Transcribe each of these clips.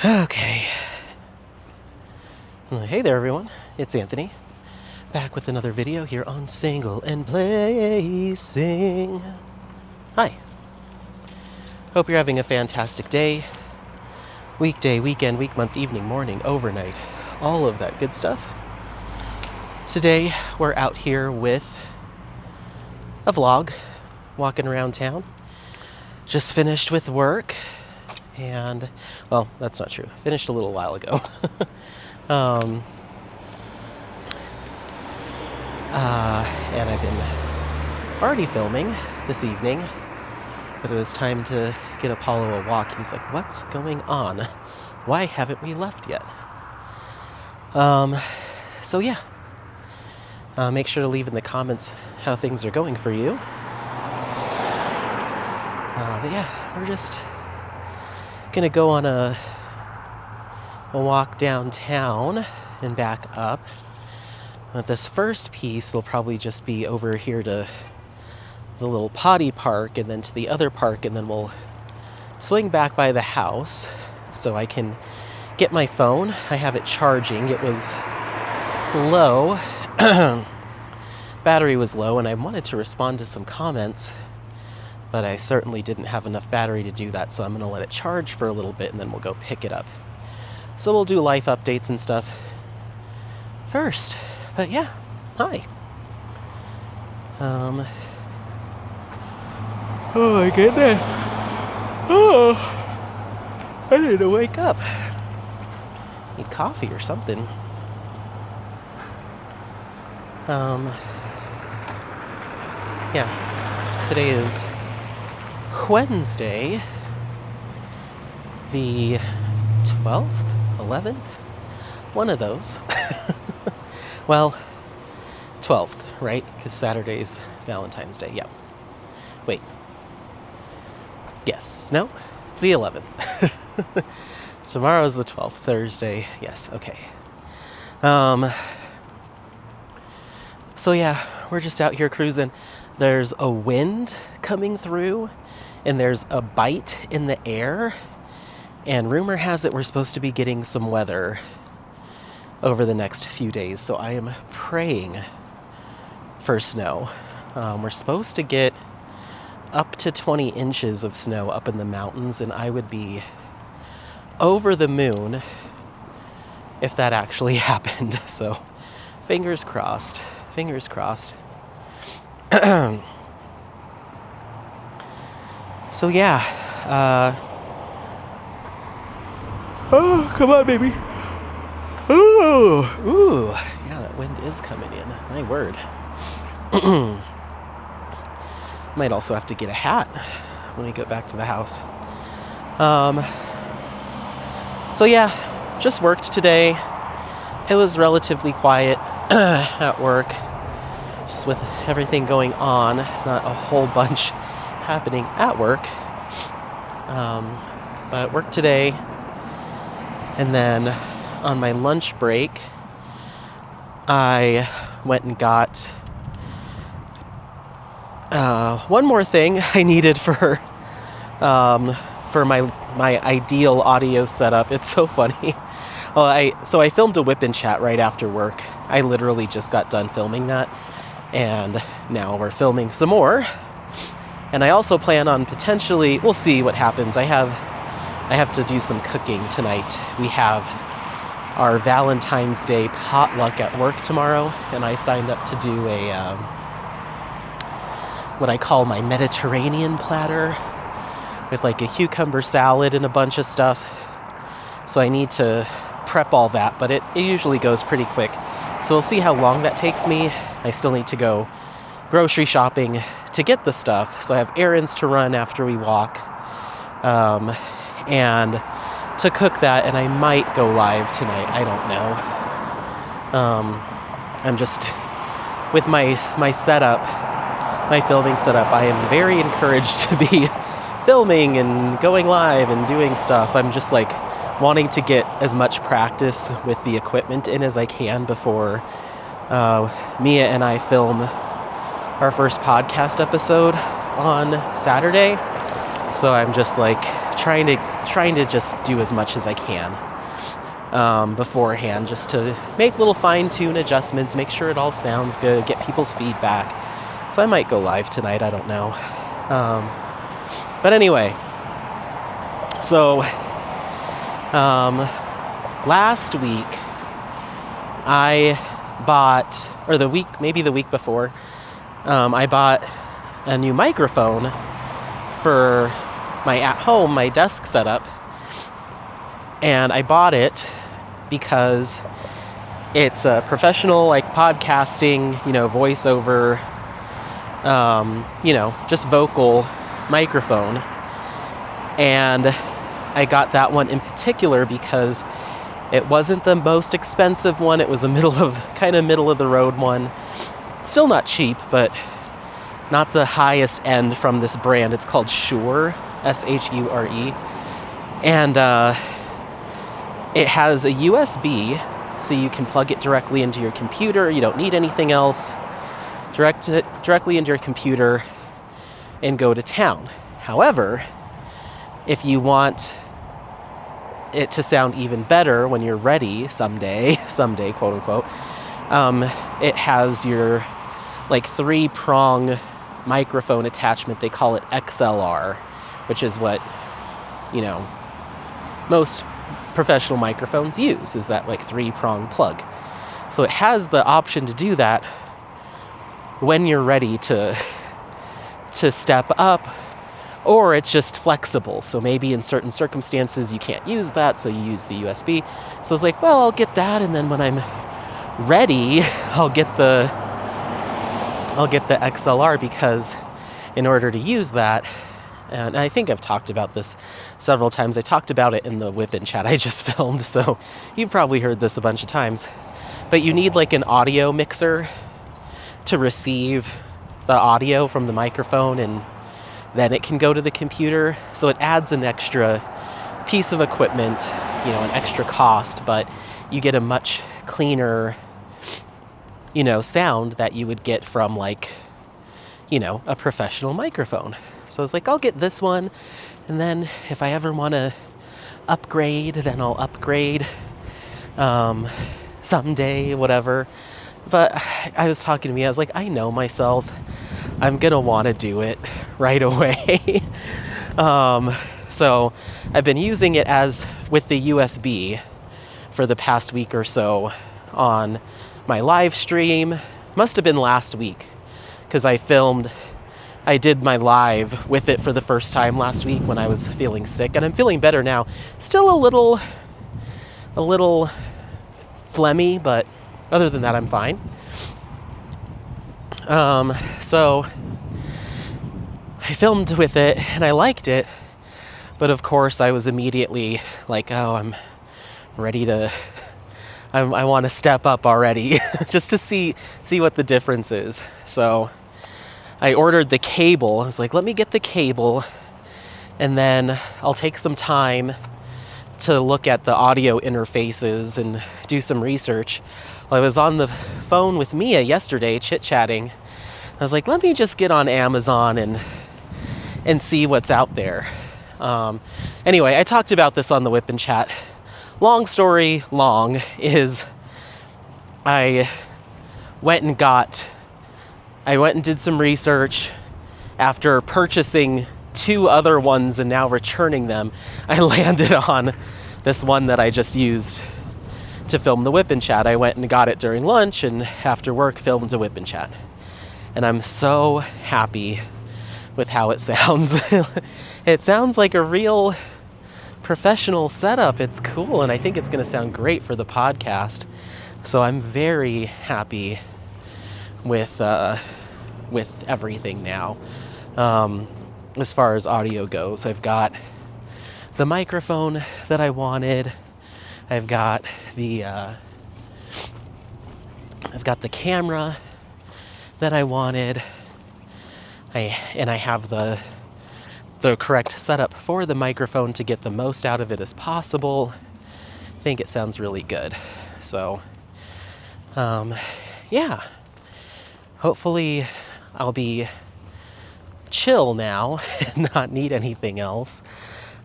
Okay. Well, hey there, everyone. It's Anthony, back with another video here on Single and Placing. Hi. Hope you're having a fantastic day, weekday, weekend, week, month, evening, morning, overnight, all of that good stuff. Today, we're out here with a vlog, walking around town. Just finished with work, and, well, that's not true. Finished a little while ago. And I've been already filming this evening, but it was time to get Apollo a walk. He's like, what's going on? Why haven't we left yet? So yeah. Make sure to leave in the comments how things are going for you. But yeah, we're just gonna go on a walk downtown and back up. But this first piece will probably just be over here to the little potty park and then to the other park, and then we'll swing back by the house so I can get my phone. I have it charging. It was low. Battery was low, and I wanted to respond to some comments, but I certainly didn't have enough battery to do that, so I'm going to let it charge for a little bit and then we'll go pick it up. So we'll do life updates and stuff first. But yeah, hi. Oh my goodness. Oh, I need to wake up. Need coffee or something. Yeah, today is Wednesday, the 12th, 11th, one of those. Well, 12th, right? Because Saturday's Valentine's Day. Yeah. Wait. Yes. No? It's the 11th. Tomorrow's the 12th. Thursday. Yes. Okay. So yeah, we're just out here cruising. There's a wind coming through, and there's a bite in the air. And rumor has it we're supposed to be getting some weather over the next few days, so I am praying for snow. We're supposed to get up to 20 inches of snow up in the mountains, and I would be over the moon if that actually happened. So fingers crossed. Fingers crossed. So yeah. Oh, come on, baby. Ooh, yeah, that wind is coming in. My word. Might also have to get a hat when we get back to the house. So yeah, just worked today. It was relatively quiet at work, just with everything going on. Not a whole bunch happening at work. But worked today, and then on my lunch break, I went and got one more thing I needed for my ideal audio setup. It's so funny. Well, I filmed a whip and chat right after work. I literally just got done filming that, and now we're filming some more. And I also plan on potentially, we'll see what happens. I have to do some cooking tonight. We have our Valentine's Day potluck at work tomorrow, and I signed up to do a what I call my Mediterranean platter with like a cucumber salad and a bunch of stuff. So I need to prep all that, but it usually goes pretty quick. So we'll see how long that takes me. I still need to go grocery shopping to get the stuff, so I have errands to run after we walk, and to cook that, and I might go live tonight. I don't know. I'm just, with my setup, my filming setup, I am very encouraged to be filming and going live and doing stuff. I'm just like wanting to get as much practice with the equipment in as I can before Mia and I film our first podcast episode on Saturday. So I'm just like trying to trying to just do as much as I can beforehand, just to make little fine-tune adjustments, make sure it all sounds good, get people's feedback. So I might go live tonight, I don't know. But anyway, so last week I bought, or maybe the week before, I bought a new microphone for my desk setup. And I bought it because it's a professional, like, podcasting, voiceover, just vocal microphone. And I got that one in particular because it wasn't the most expensive one. It was a middle of the road one. Still not cheap, but not the highest end from this brand. It's called Shure, Shure. And it has a USB, so you can plug it directly into your computer. You don't need anything else. Direct it directly into your computer and go to town. However, if you want it to sound even better when you're ready someday, quote unquote, it has your, like, 3-prong microphone attachment. They call it XLR, which is what, most professional microphones use, is that, like, 3-prong plug. So it has the option to do that when you're ready to step up, or it's just flexible. So maybe in certain circumstances you can't use that, so you use the USB. So I was like, well, I'll get that, and then when I'm ready, I'll get the XLR, because in order to use that, and I think I've talked about this several times. I talked about it in the Whip-In chat I just filmed, so you've probably heard this a bunch of times. But you need, like, an audio mixer to receive the audio from the microphone, and then it can go to the computer. So it adds an extra piece of equipment, an extra cost, but you get a much cleaner, sound that you would get from, like, a professional microphone. So I was like, I'll get this one, and then if I ever want to upgrade, then I'll upgrade someday, whatever. But I was talking to me, I was like, I know myself. I'm going to want to do it right away. So I've been using it with the USB for the past week or so on my live stream. Must have been last week, because I did my live with it for the first time last week when I was feeling sick, and I'm feeling better now. Still a little phlegmy, but other than that, I'm fine. So I filmed with it, and I liked it, but of course I was immediately like, oh, I'm ready to, I want to step up already, just to see what the difference is. So I ordered the cable. I was like, let me get the cable, and then I'll take some time to look at the audio interfaces and do some research. Well, I was on the phone with Mia yesterday, chit-chatting. I was like, let me just get on Amazon and see what's out there. Anyway, I talked about this on the Whip-In chat. Long story long is I went and did some research. After purchasing 2 other ones and now returning them, I landed on this one that I just used to film the Whip-In chat. I went and got it during lunch, and after work filmed a Whip-In chat. And I'm so happy with how it sounds. It sounds like a real professional setup. It's cool, and I think it's going to sound great for the podcast. So I'm very happy with everything now. As far as audio goes, I've got the microphone that I wanted. I've got the camera that I wanted. I have the correct setup for the microphone to get the most out of it as possible. I think it sounds really good. So, yeah. Hopefully I'll be chill now and not need anything else.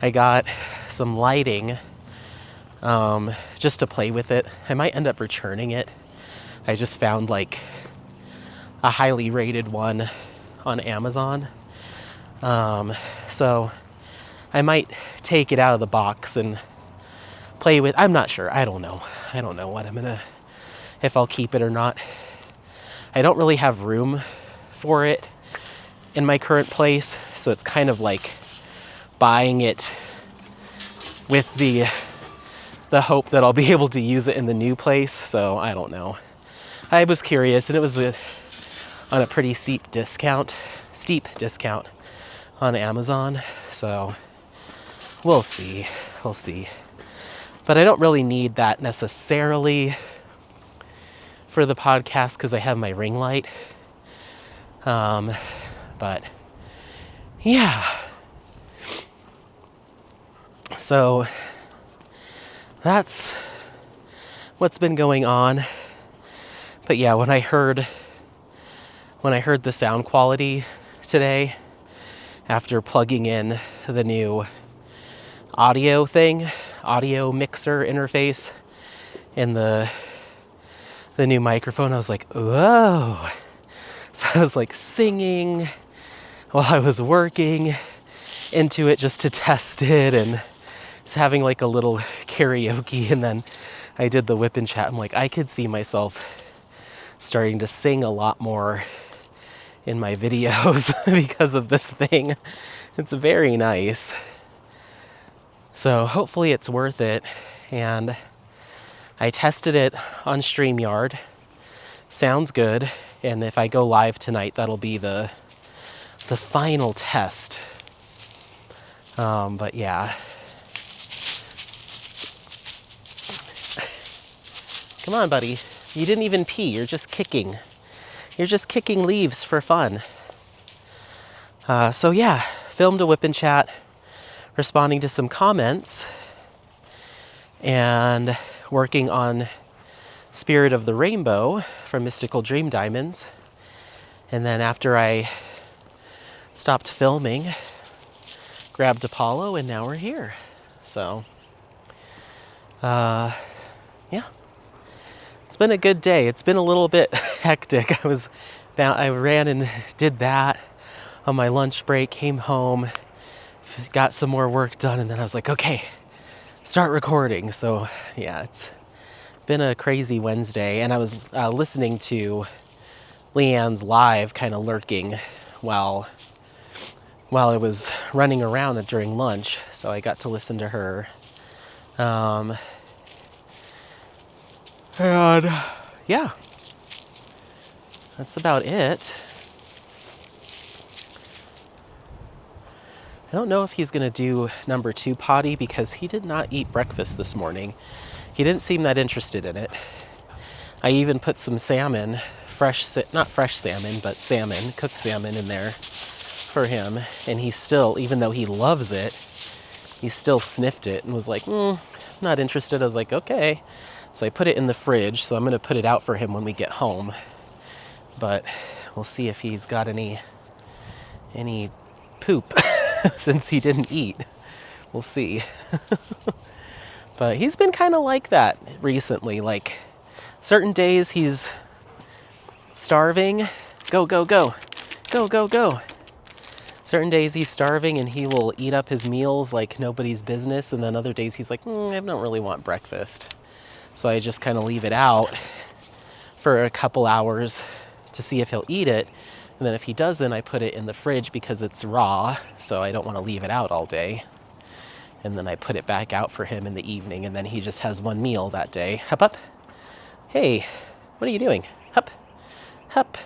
I got some lighting just to play with it. I might end up returning it. I just found like a highly rated one on Amazon. So I might take it out of the box and play with. I'm not sure. I don't know what if I'll keep it or not. I don't really have room for it in my current place, so it's kind of like buying it with the hope that I'll be able to use it in the new place. So I don't know. I was curious, and it was on a pretty steep discount on Amazon. So we'll see. But I don't really need that necessarily for the podcast because I have my ring light. But yeah. So that's what's been going on. But yeah, when I heard the sound quality today, after plugging in the new audio mixer interface in the new microphone, I was like, whoa. So I was like singing while I was working into it just to test it, and just having like a little karaoke. And then I did the whip and chat. I'm like, I could see myself starting to sing a lot more in my videos because of this thing. It's very nice. So hopefully it's worth it. And I tested it on StreamYard. Sounds good. And if I go live tonight, that'll be the final test. But yeah. Come on, buddy. You didn't even pee. You're just kicking. You're just kicking leaves for fun. So yeah, filmed a whip and chat, responding to some comments, and working on Spirit of the Rainbow from Mystical Dream Diamonds. And then after I stopped filming, grabbed Apollo, and now we're here. So, yeah. It's been a good day. It's been a little bit hectic. I ran and did that on my lunch break, came home, got some more work done, and then I was like, okay, start recording. So yeah, it's been a crazy Wednesday, and I was listening to Leanne's live, kind of lurking while I was running around during lunch, so I got to listen to her. And yeah, that's about it. I don't know if he's going to do number 2 potty because he did not eat breakfast this morning. He didn't seem that interested in it. I even put some salmon, not fresh salmon, but salmon, cooked salmon in there for him. And he still, even though he loves it, he still sniffed it and was like, not interested. I was like, okay. So I put it in the fridge, so I'm going to put it out for him when we get home. But we'll see if he's got any poop since he didn't eat. We'll see. But he's been kind of like that recently. Like, certain days he's starving. Go, go, go. Go, go, go. Certain days he's starving and he will eat up his meals like nobody's business. And then other days he's like, I don't really want breakfast. So I just kind of leave it out for a couple hours to see if he'll eat it. And then if he doesn't, I put it in the fridge because it's raw, so I don't want to leave it out all day. And then I put it back out for him in the evening, and then he just has one meal that day. Hup, up. Hey, what are you doing? Hup, hup.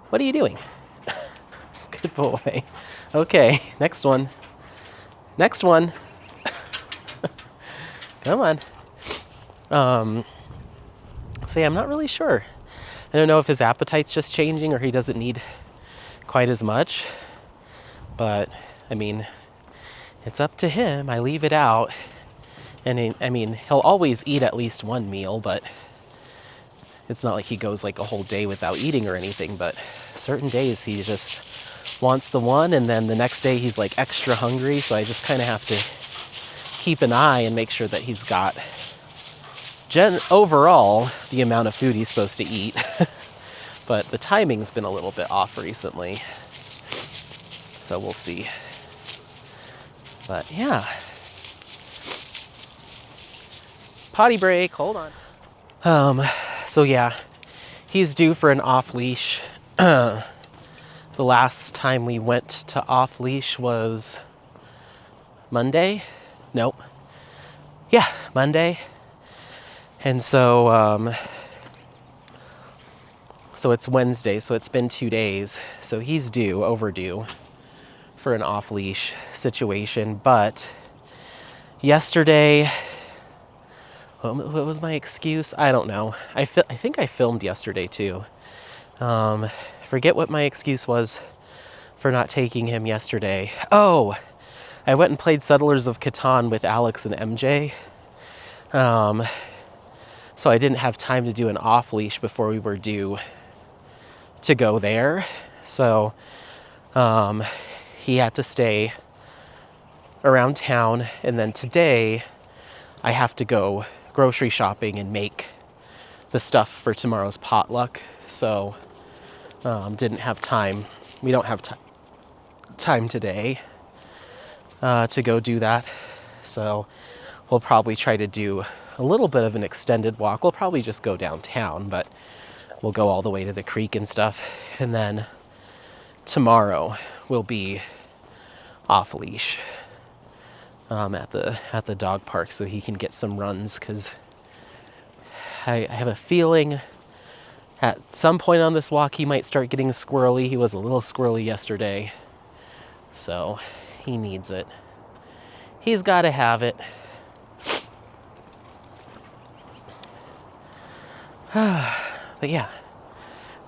What are you doing? Good boy. Okay, next one. Next one. Come on. So yeah, I'm not really sure. I don't know if his appetite's just changing or he doesn't need quite as much. But, I mean, it's up to him. I leave it out. And he'll always eat at least one meal, but it's not like he goes like a whole day without eating or anything. But certain days he just wants the one, and then the next day he's like extra hungry, so I just kind of have to keep an eye and make sure that he's got overall the amount of food he's supposed to eat. But the timing's been a little bit off recently, so we'll see. But yeah. Potty break, hold on. So yeah, he's due for an off-leash. The last time we went to off-leash was Monday? Nope. Yeah, Monday. And so, so it's Wednesday, so it's been 2 days. So he's overdue for an off-leash situation. But yesterday, what was my excuse? I don't know. I think I filmed yesterday too. Forget what my excuse was for not taking him yesterday. Oh, I went and played Settlers of Catan with Alex and MJ. So I didn't have time to do an off-leash before we were due to go there. So he had to stay around town, and then today I have to go grocery shopping and make the stuff for tomorrow's potluck. So didn't have time. We don't have time today to go do that. So we'll probably try to do a little bit of an extended walk. We'll probably just go downtown, but we'll go all the way to the creek and stuff. And then tomorrow we'll be off leash at the dog park so he can get some runs, because I have a feeling at some point on this walk he might start getting squirrely. He was a little squirrely yesterday, so he needs it. He's got to have it. But yeah,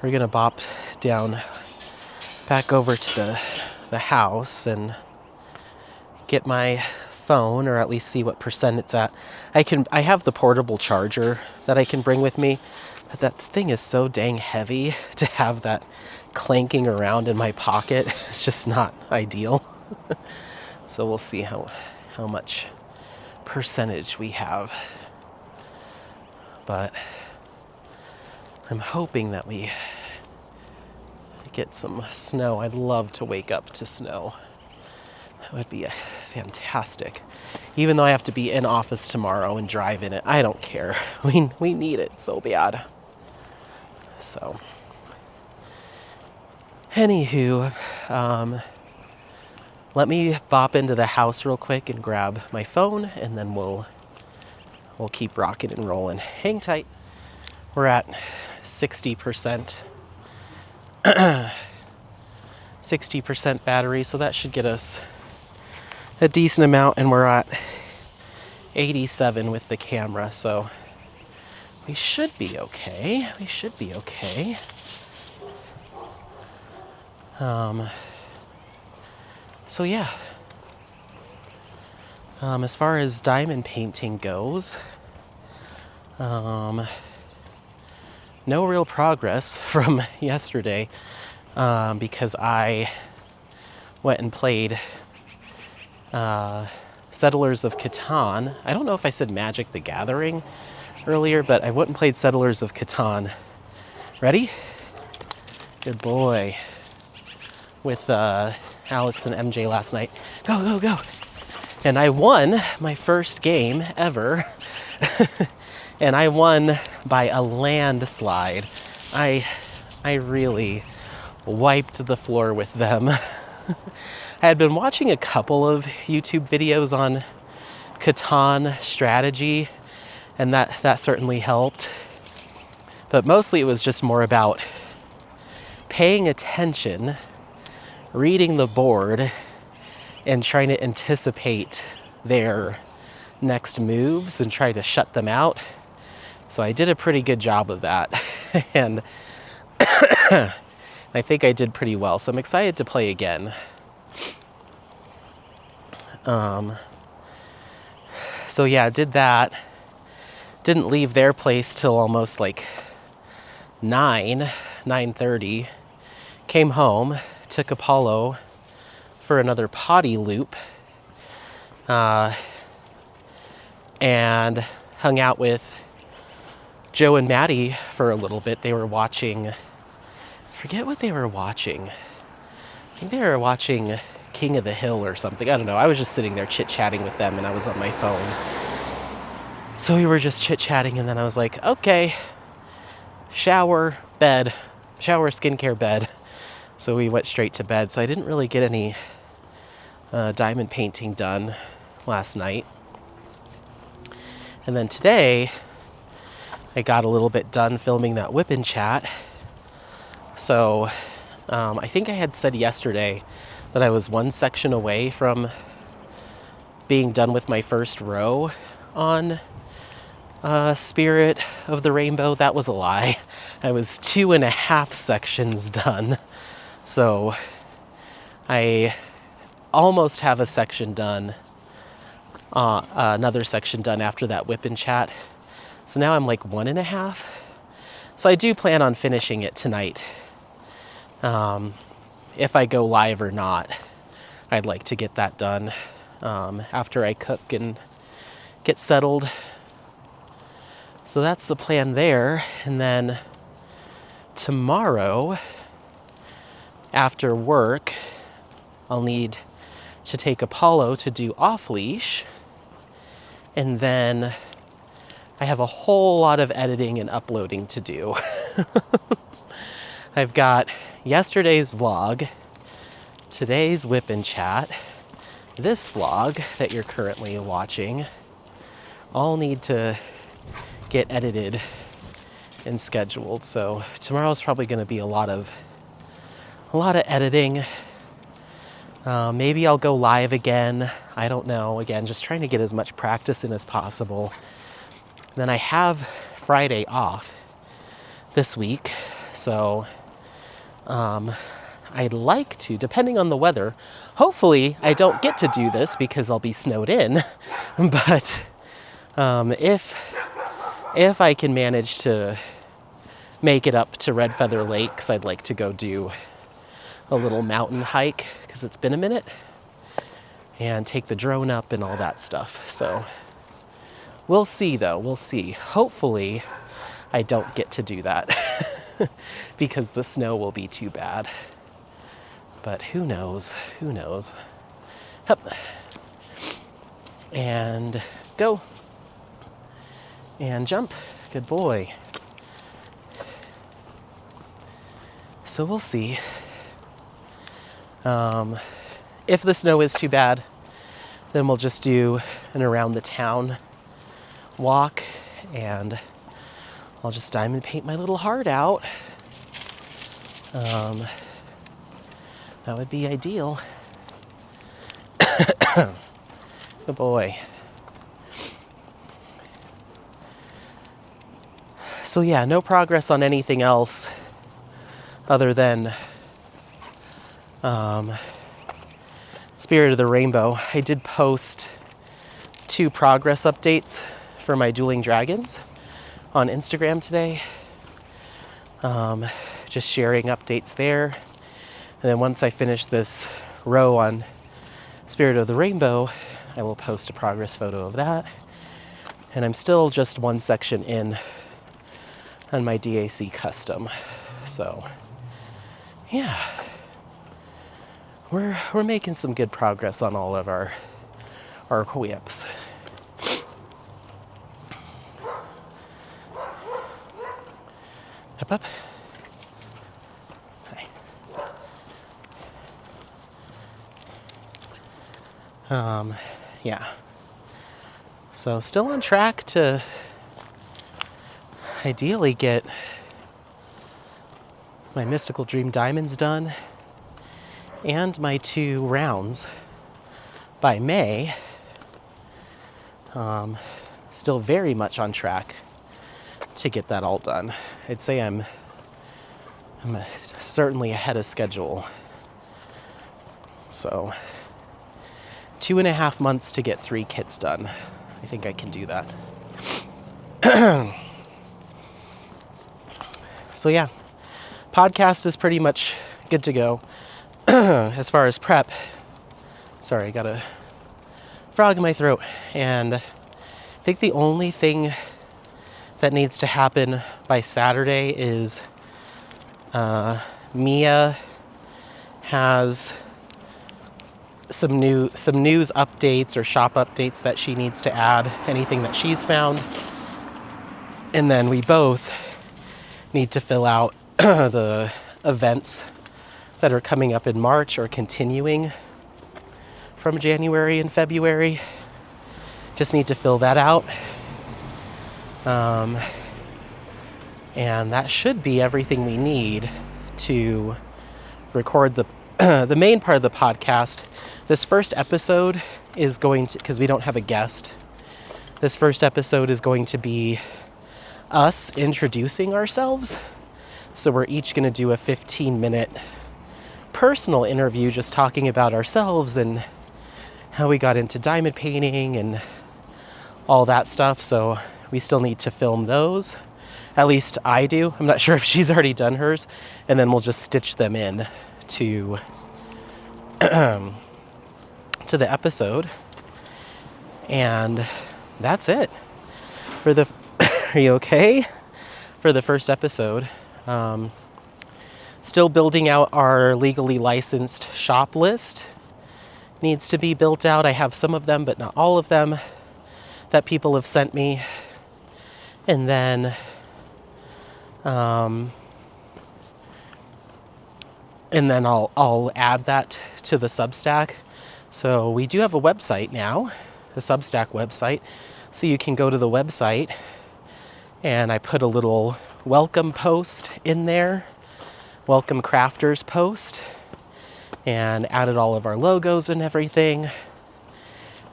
we're gonna bop down back over to the house and get my phone, or at least see what percent it's at. I have the portable charger that I can bring with me, but that thing is so dang heavy to have that clanking around in my pocket. It's just not ideal. So we'll see how much percentage we have. But I'm hoping that we get some snow. I'd love to wake up to snow. That would be fantastic. Even though I have to be in office tomorrow and drive in it, I don't care. We need it so bad. So, anywho, let me bop into the house real quick and grab my phone, and then we'll keep rocking and rolling. Hang tight. We're at 60%. 60% battery, so that should get us a decent amount, and we're at 87 with the camera, so we should be okay. So yeah. As far as diamond painting goes, no real progress from yesterday, because I went and played Settlers of Catan. I don't know if I said Magic the Gathering earlier, but I went and played Settlers of Catan. Ready? Good boy. With Alex and MJ last night. Go, go, go. And I won my first game ever. And I won by a landslide. I really wiped the floor with them. I had been watching a couple of YouTube videos on Catan strategy, and that certainly helped. But mostly it was just more about paying attention, reading the board, and trying to anticipate their next moves and try to shut them out. So I did a pretty good job of that. And I think I did pretty well. So I'm excited to play again. So yeah, I did that. Didn't leave their place till almost like 9:30. Came home, took Apollo for another potty loop and hung out with Joe and Maddie for a little bit. They were watching, forget what they were watching. I think they were watching King of the Hill or something. I don't know. I was just sitting there chit-chatting with them and I was on my phone. So we were just chit-chatting and then I was like, okay, shower, bed, shower, skincare, bed. So we went straight to bed. So I didn't really get any diamond painting done last night. And then today, I got a little bit done filming that whip and chat. So I think I had said yesterday that I was one section away from being done with my first row on Spirit of the Rainbow. That was a lie. I was 2.5 sections done. So I almost have a section done, another section done after that whip and chat. So now I'm like 1.5. So I do plan on finishing it tonight. If I go live or not, I'd like to get that done after I cook and get settled. So that's the plan there. And then tomorrow, after work, I'll need to take Apollo to do off-leash. And then I have a whole lot of editing and uploading to do. I've got yesterday's vlog, today's whip and chat, this vlog that you're currently watching, all need to get edited and scheduled. So tomorrow's probably going to be a lot of editing. Maybe I'll go live again. I don't know. Again, just trying to get as much practice in as possible. Then I have Friday off this week, so I'd like to, depending on the weather, hopefully I don't get to do this because I'll be snowed in, but if I can manage to make it up to Red Feather Lake, because I'd like to go do a little mountain hike, because it's been a minute, and take the drone up and all that stuff. So we'll see, though. We'll see. Hopefully, I don't get to do that because the snow will be too bad. But who knows? Who knows? Hup. And go. And jump. Good boy. So we'll see. If the snow is too bad, then we'll just do an around the town walk, and I'll just diamond paint my little heart out. That would be ideal. Good boy. So yeah, no progress on anything else other than Spirit of the Rainbow. I did post 2 progress updates for my Dueling Dragons on Instagram today. Just sharing updates there. And then once I finish this row on Spirit of the Rainbow, I will post a progress photo of that. And I'm still just 1 section in on my DAC custom. So yeah, we're making some good progress on all of our whips. Up, up. Hi. Yeah. So still on track to ideally get my Mystical Dream Diamonds done and my 2 rounds by May. Still very much on track to get that all done. I'd say I'm certainly ahead of schedule. So 2.5 months to get 3 kits done. I think I can do that. So yeah, podcast is pretty much good to go. as far as prep, sorry, I got a frog in my throat. And I think the only thing that needs to happen by Saturday is Mia has some news updates or shop updates that she needs to add, anything that she's found. And then we both need to fill out the events that are coming up in March or continuing from January and February. Just need to fill that out. And that should be everything we need to record the main part of the podcast. This first episode is going to, because we don't have a guest, this first episode is going to be us introducing ourselves. So we're each going to do a 15-minute personal interview just talking about ourselves and how we got into diamond painting and all that stuff. So we still need to film those. At least I do. I'm not sure if she's already done hers. And then we'll just stitch them in to to the episode. And that's it. For the are you okay? For the first episode. Still building out our legally licensed shop list. Needs to be built out. I have some of them, but not all of them that people have sent me. And then I'll add that to the Substack. So we do have a website now, the Substack website. So you can go to the website, and I put a little welcome post in there, welcome crafters post, and added all of our logos and everything.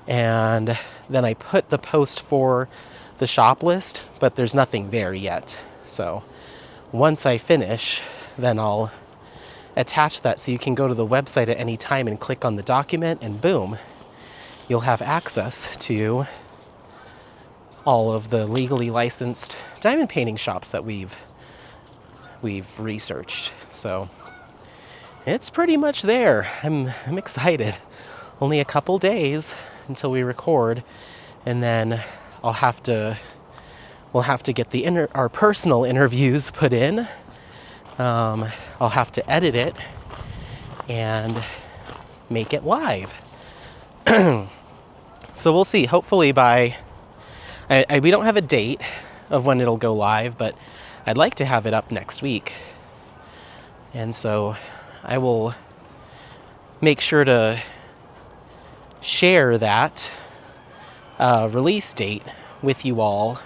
And then I put the post for the shop list, but there's nothing there yet. So once I finish, then I'll attach that so you can go to the website at any time and click on the document, and boom, you'll have access to all of the legally licensed diamond painting shops that we've researched. So it's pretty much there. I'm excited. Only a couple days until we record, and then we'll have to get our personal interviews put in. I'll have to edit it and make it live. So we'll see. Hopefully we don't have a date of when it'll go live, but I'd like to have it up next week. And so I will make sure to share that release date with you all.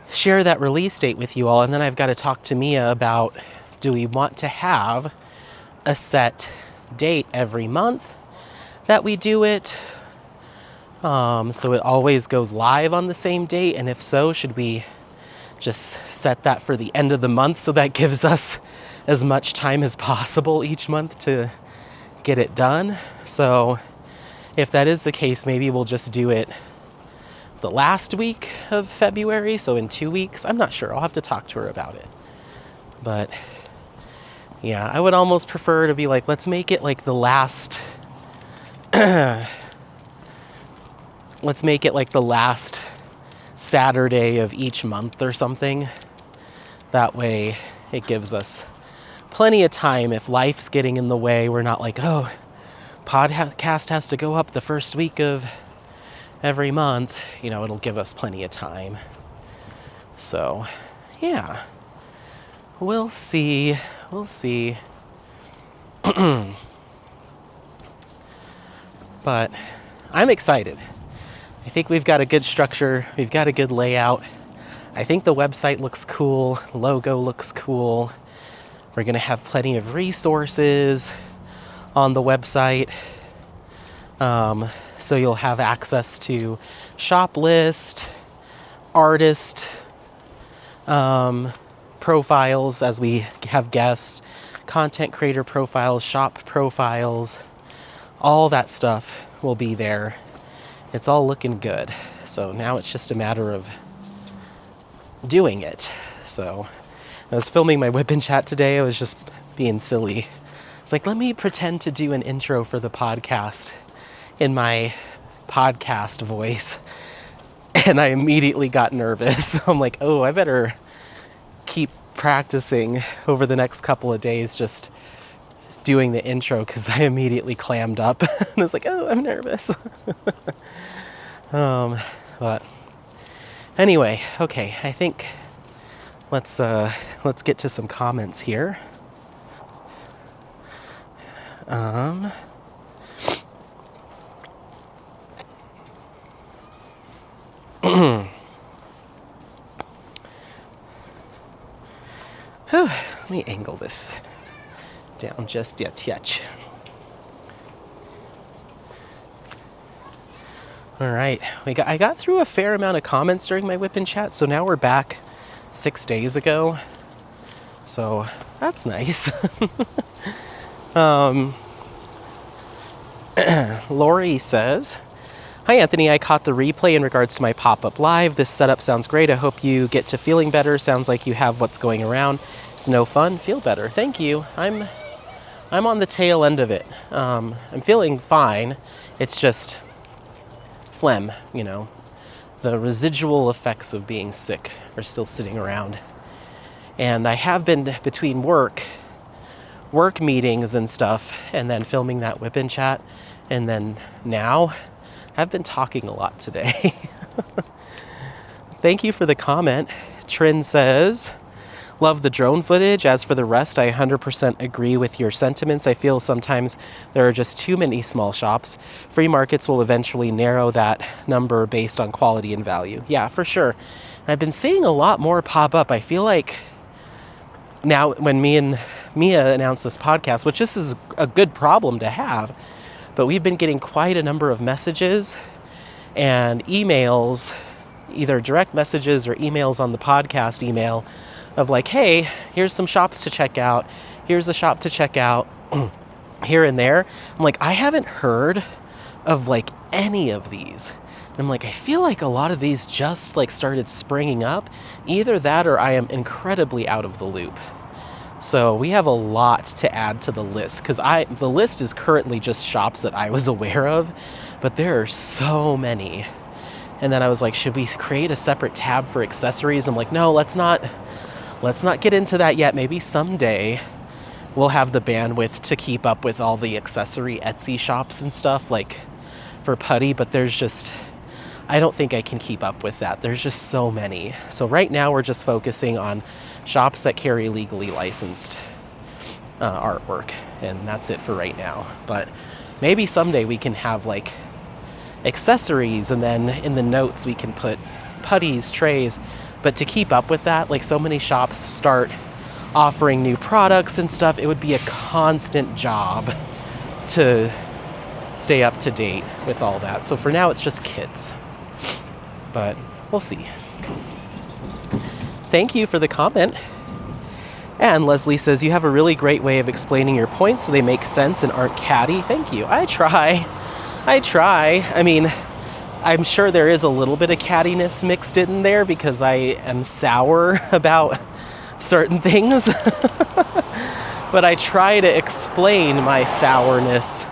Share that release date with you all, and then I've got to talk to Mia about, do we want to have a set date every month that we do it, so it always goes live on the same date? And if so, should we just set that for the end of the month so that gives us as much time as possible each month to get it done? So if that is the case, maybe we'll just do it the last week of February, so in 2 weeks. I'm not sure. I'll have to talk to her about it. But yeah, I would almost prefer to be like, let's make it like the last let's make it like the last Saturday of each month or something. That way it gives us plenty of time. If life's getting in the way, we're not like, oh, podcast has to go up the first week of every month. It'll give us plenty of time. So yeah, we'll see. But I'm excited. I think we've got a good structure. We've got a good layout. I think the website looks cool. Logo looks cool. We're going to have plenty of resources on the website. So you'll have access to shop list, artist profiles as we have guests, content creator profiles, shop profiles, all that stuff will be there. It's all looking good. So now it's just a matter of doing it. So I was filming my whip and chat today. I was just being silly. It's like, let me pretend to do an intro for the podcast in my podcast voice. And I immediately got nervous. I'm like, oh, I better keep practicing over the next couple of days just doing the intro, because I immediately clammed up. And I was like, oh, I'm nervous. But anyway, okay, I think let's get to some comments here. Let me angle this down just a touch. All right, I got through a fair amount of comments during my whip and chat, so now we're back 6 days ago. So that's nice. Lori says, hi Anthony, I caught the replay in regards to my pop-up live. This setup sounds great. I hope you get to feeling better. Sounds like you have what's going around. It's no fun. Feel better. Thank you. I'm on the tail end of it. I'm feeling fine. It's just phlegm, you know. The residual effects of being sick are still sitting around. And I have been between work meetings and stuff, and then filming that whip and chat, and then now I've been talking a lot today. Thank you for the comment. Trin says, love the drone footage. As for the rest, I 100% agree with your sentiments. I feel sometimes there are just too many small shops. Free markets will eventually narrow that number based on quality and value. Yeah, for sure. I've been seeing a lot more pop up. I feel like now when me and Mia announced this podcast, which this is a good problem to have, but we've been getting quite a number of messages and emails, either direct messages or emails on the podcast email of like, hey, here's some shops to check out. Here's a shop to check out here and there. I'm like, I haven't heard of like any of these. And I'm like, I feel like a lot of these just like started springing up. Either that or I am incredibly out of the loop. So we have a lot to add to the list, because the list is currently just shops that I was aware of, but there are so many. And then I was like, should we create a separate tab for accessories? I'm like, no, let's not get into that yet. Maybe someday we'll have the bandwidth to keep up with all the accessory Etsy shops and stuff like for putty, but I don't think I can keep up with that. There's just so many. So right now we're just focusing on shops that carry legally licensed artwork, and that's it for right now. But maybe someday we can have like accessories, and then in the notes we can put putties, trays. But to keep up with that, like so many shops start offering new products and stuff, it would be a constant job to stay up to date with all that. So for now it's just kits, but we'll see. Thank you for the comment. And Leslie says, you have a really great way of explaining your points so they make sense and aren't catty. Thank you. I try. I mean, I'm sure there is a little bit of cattiness mixed in there because I am sour about certain things. But I try to explain my sourness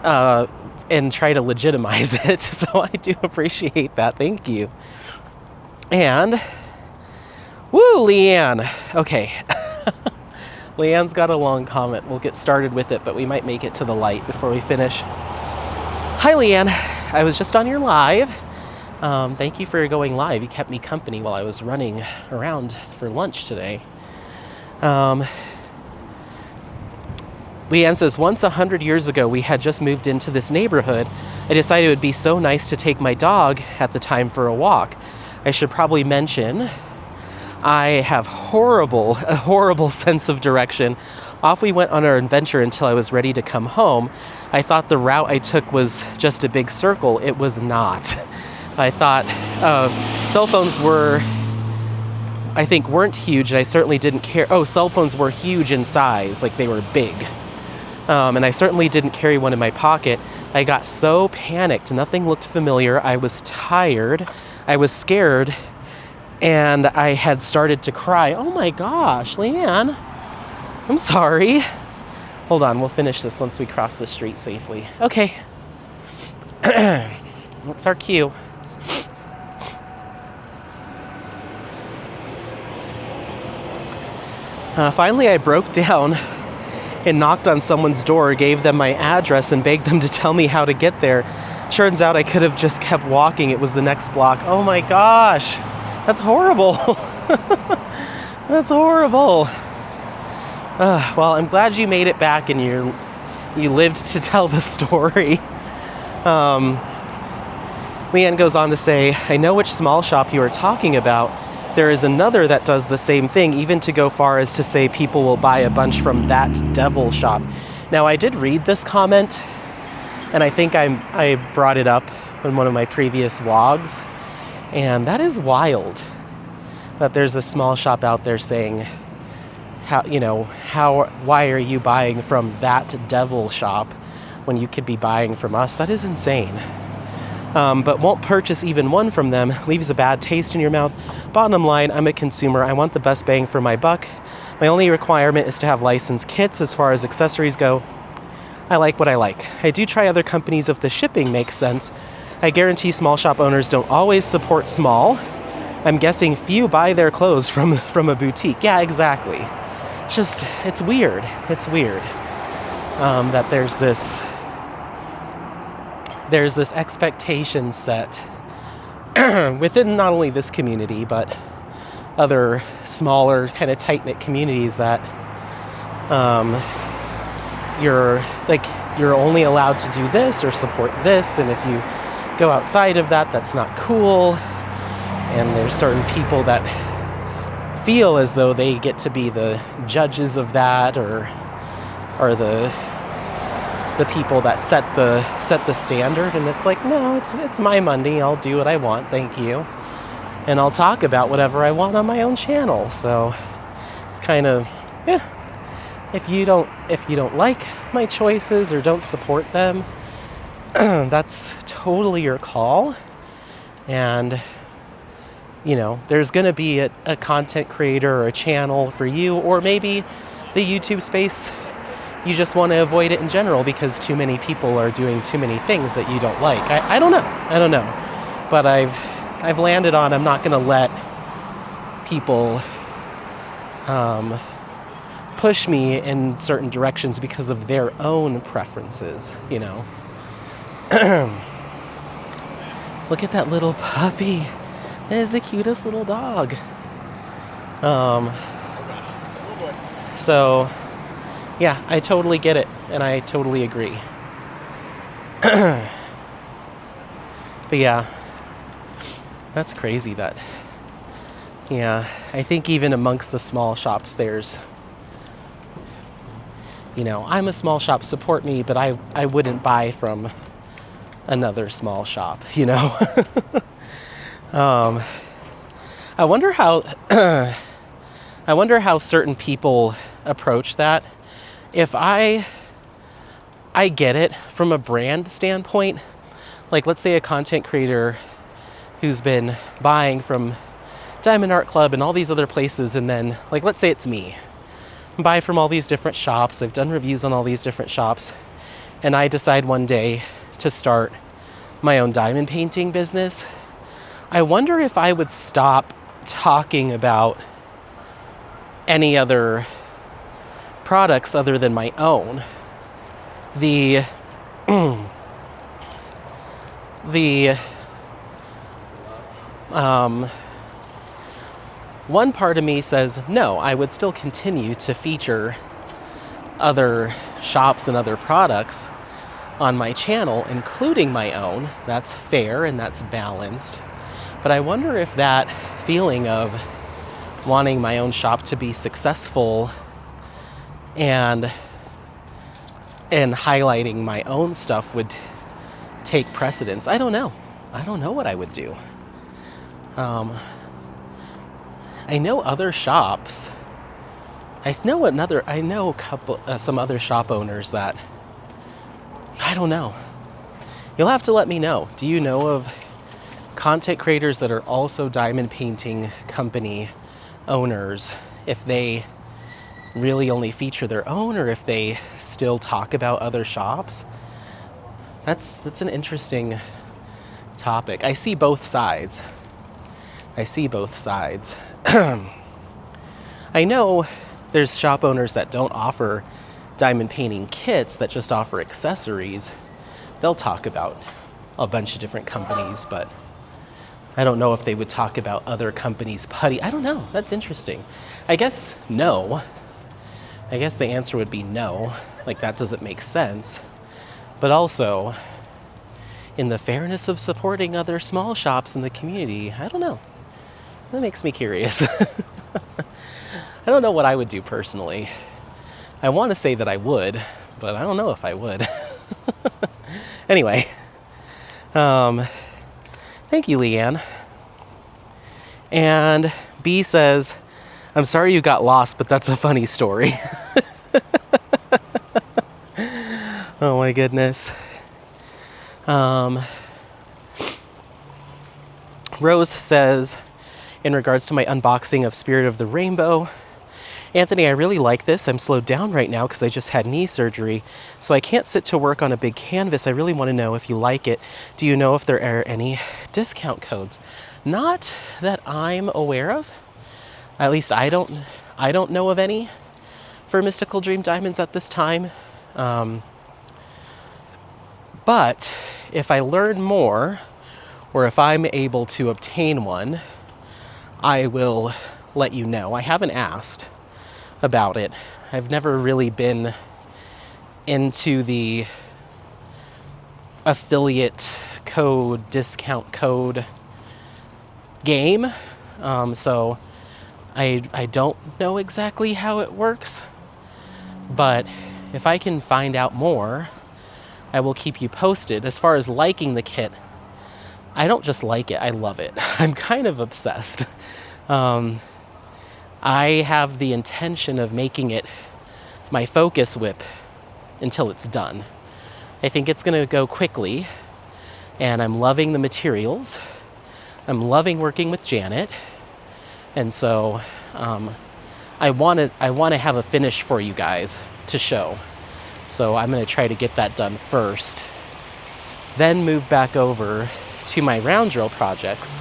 and try to legitimize it. So I do appreciate that. Thank you. And woo, Leanne. Okay. Leanne's got a long comment. We'll get started with it, but we might make it to the light before we finish. Hi, Leanne. I was just on your live. Thank you for going live. You kept me company while I was running around for lunch today. Leanne says, once 100 years ago, we had just moved into this neighborhood. I decided it would be so nice to take my dog at the time for a walk. I should probably mention I have a horrible sense of direction. Off we went on our adventure until I was ready to come home. I thought the route I took was just a big circle. It was not. I thought cell phones weren't huge, and I certainly didn't care. Oh, cell phones were huge in size, like they were big. And I certainly didn't carry one in my pocket. I got so panicked. Nothing looked familiar. I was tired. I was scared. And I had started to cry. Oh my gosh, Leanne, I'm sorry. Hold on, we'll finish this once we cross the street safely. Okay. What's our cue? Finally, I broke down and knocked on someone's door, gave them my address, and begged them to tell me how to get there. Turns out I could have just kept walking. It was the next block. Oh my gosh. That's horrible. That's horrible. Well, I'm glad you made it back and you lived to tell the story. Leanne goes on to say, I know which small shop you are talking about. There is another that does the same thing, even to go far as to say people will buy a bunch from that devil shop. Now, I did read this comment, and I think I brought it up in one of my previous vlogs, and that is wild that there's a small shop out there saying, why are you buying from that devil shop when you could be buying from us? That is insane. But won't purchase even one from them, leaves a bad taste in your mouth. Bottom line, I'm a consumer. I want the best bang for my buck. My only requirement is to have licensed kits. As far as accessories go, I like what I like. I do try other companies if the shipping makes sense. I guarantee small shop owners don't always support small. I'm guessing few buy their clothes from a boutique. Yeah, exactly. It's weird. It's weird that there's this expectation set within not only this community, but other smaller kind of tight-knit communities that you're only allowed to do this or support this, and if you go outside of that, that's not cool. And there's certain people that feel as though they get to be the judges of that, or the people that set the standard. And it's like, no, it's my money. I'll do what I want, thank you, and I'll talk about whatever I want on my own channel. So it's kind of, yeah. If you don't like my choices or don't support them, that's totally your call. And there's going to be a content creator or a channel for you, or maybe the YouTube space, you just want to avoid it in general because too many people are doing too many things that you don't like. I don't know. But I've landed on, I'm not going to let people push me in certain directions because of their own preferences, Look at that little puppy. That is the cutest little dog. So, yeah, I totally get it, and I totally agree. But yeah, that's crazy that, I think even amongst the small shops there's, I'm a small shop, support me, but I wouldn't buy from another small shop, I wonder how certain people approach that. If I get it from a brand standpoint, like let's say a content creator who's been buying from Diamond Art Club and all these other places, and then like let's say it's me, buy from all these different shops, I've done reviews on all these different shops, and I decide one day to start my own diamond painting business. I wonder if I would stop talking about any other products other than my own. One part of me says, no, I would still continue to feature other shops and other products on my channel, including my own. That's fair and that's balanced. But I wonder if that feeling of wanting my own shop to be successful and highlighting my own stuff would take precedence. I don't know what I would do. I know other shops. I know some other shop owners that, I don't know. You'll have to let me know. Do you know of content creators that are also diamond painting company owners, if they really only feature their own or if they still talk about other shops. That's an interesting topic. I see both sides. I know there's shop owners that don't offer diamond painting kits, that just offer accessories. They'll talk about a bunch of different companies, but I don't know if they would talk about other companies' putty. I don't know. That's interesting. I guess no. I guess the answer would be no. Like, that doesn't make sense. But also, in the fairness of supporting other small shops in the community, I don't know. That makes me curious. I don't know what I would do personally. I want to say that I would, but I don't know if I would. Anyway, thank you, Leanne. And B says, I'm sorry you got lost, but that's a funny story. Oh my goodness. Rose says, in regards to my unboxing of Spirit of the Rainbow, Anthony, I really like this. I'm slowed down right now because I just had knee surgery, so I can't sit to work on a big canvas. I really want to know if you like it. Do you know if there are any discount codes? Not that I'm aware of. At least I don't know of any for Mystical Dream Diamonds at this time. But if I learn more, or if I'm able to obtain one, I will let you know. I haven't asked about it. I've never really been into the affiliate code, discount code game, so I don't know exactly how it works, but if I can find out more, I will keep you posted. As far as liking the kit, I don't just like it, I love it. I'm kind of obsessed. I have the intention of making it my focus whip until it's done. I think it's going to go quickly, and I'm loving the materials. I'm loving working with Janet, and so I want to have a finish for you guys to show. So I'm going to try to get that done first, then move back over to my round drill projects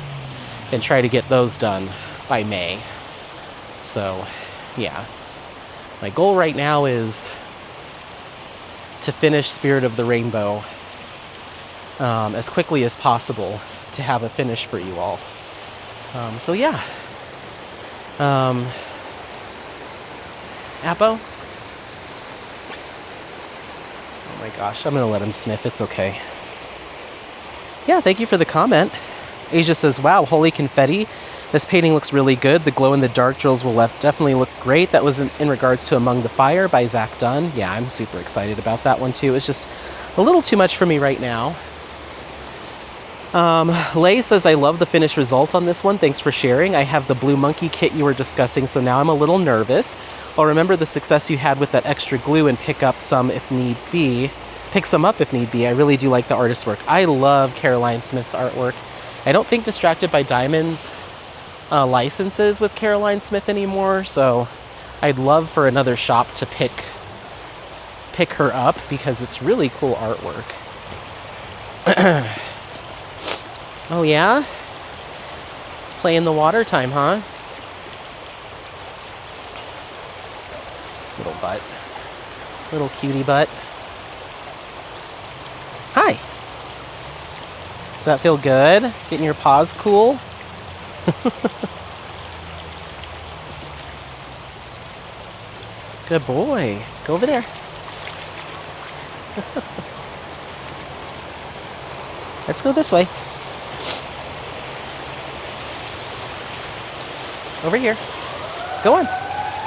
and try to get those done by May. So, yeah. My goal right now is to finish Spirit of the Rainbow as quickly as possible to have a finish for you all. So, yeah. Appo? Oh my gosh, I'm going to let him sniff. It's okay. Yeah, thank you for the comment. Asia says, wow, holy confetti. This painting looks really good. The glow-in-the-dark drills will definitely look great. That was in regards to Among the Fire by Zach Dunn. Yeah, I'm super excited about that one too. It's just a little too much for me right now. Lay says, I love the finished result on this one. Thanks for sharing. I have the Blue Monkey kit you were discussing, so now I'm a little nervous. I'll remember the success you had with that extra glue and pick some up if need be. I really do like the artist's work. I love Caroline Smith's artwork. I don't think Distracted by Diamonds licenses with Caroline Smith anymore, so I'd love for another shop to pick her up because it's really cool artwork. Oh yeah? It's play in the water time, huh? Little butt. Little cutie butt. Hi. Does that feel good? Getting your paws cool? Good boy. Go over there. Let's go this way. Over here. Go on.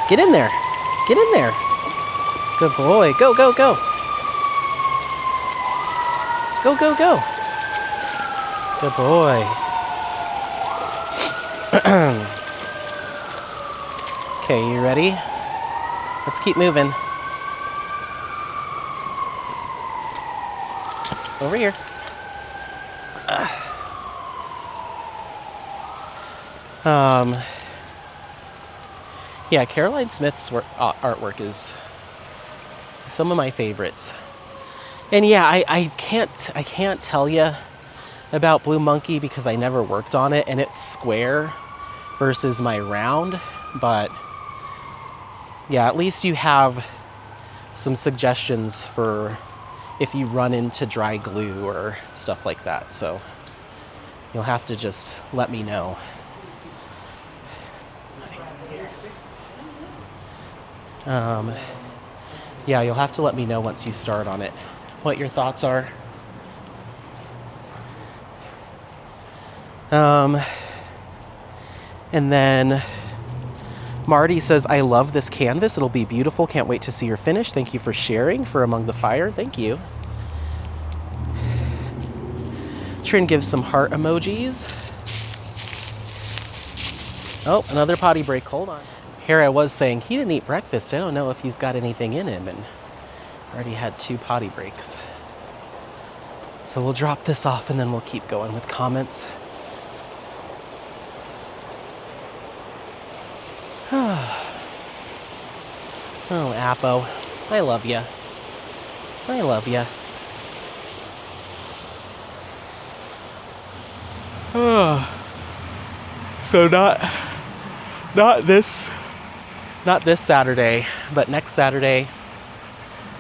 Get in there. Get in there. Good boy. Go, go, go. Go, go, go. Good boy. Okay, you ready? Let's keep moving. Over here. Yeah, Caroline Smith's artwork is some of my favorites. And yeah, I can't tell you about Blue Monkey because I never worked on it, and it's square versus my round. But yeah, at least you have some suggestions for if you run into dry glue or stuff like that. So you'll have to just let me know. Yeah, you'll have to let me know once you start on it what your thoughts are. And then Marty says, I love this canvas. It'll be beautiful. Can't wait to see your finish. Thank you for sharing for Among the Fire. Thank you. Trin gives some heart emojis. Oh, another potty break. Hold on. Here I was saying he didn't eat breakfast. I don't know if he's got anything in him, and already had 2 potty breaks. So we'll drop this off and then we'll keep going with comments. Oh, Appo, I love ya. I love ya. So not this Saturday, but next Saturday,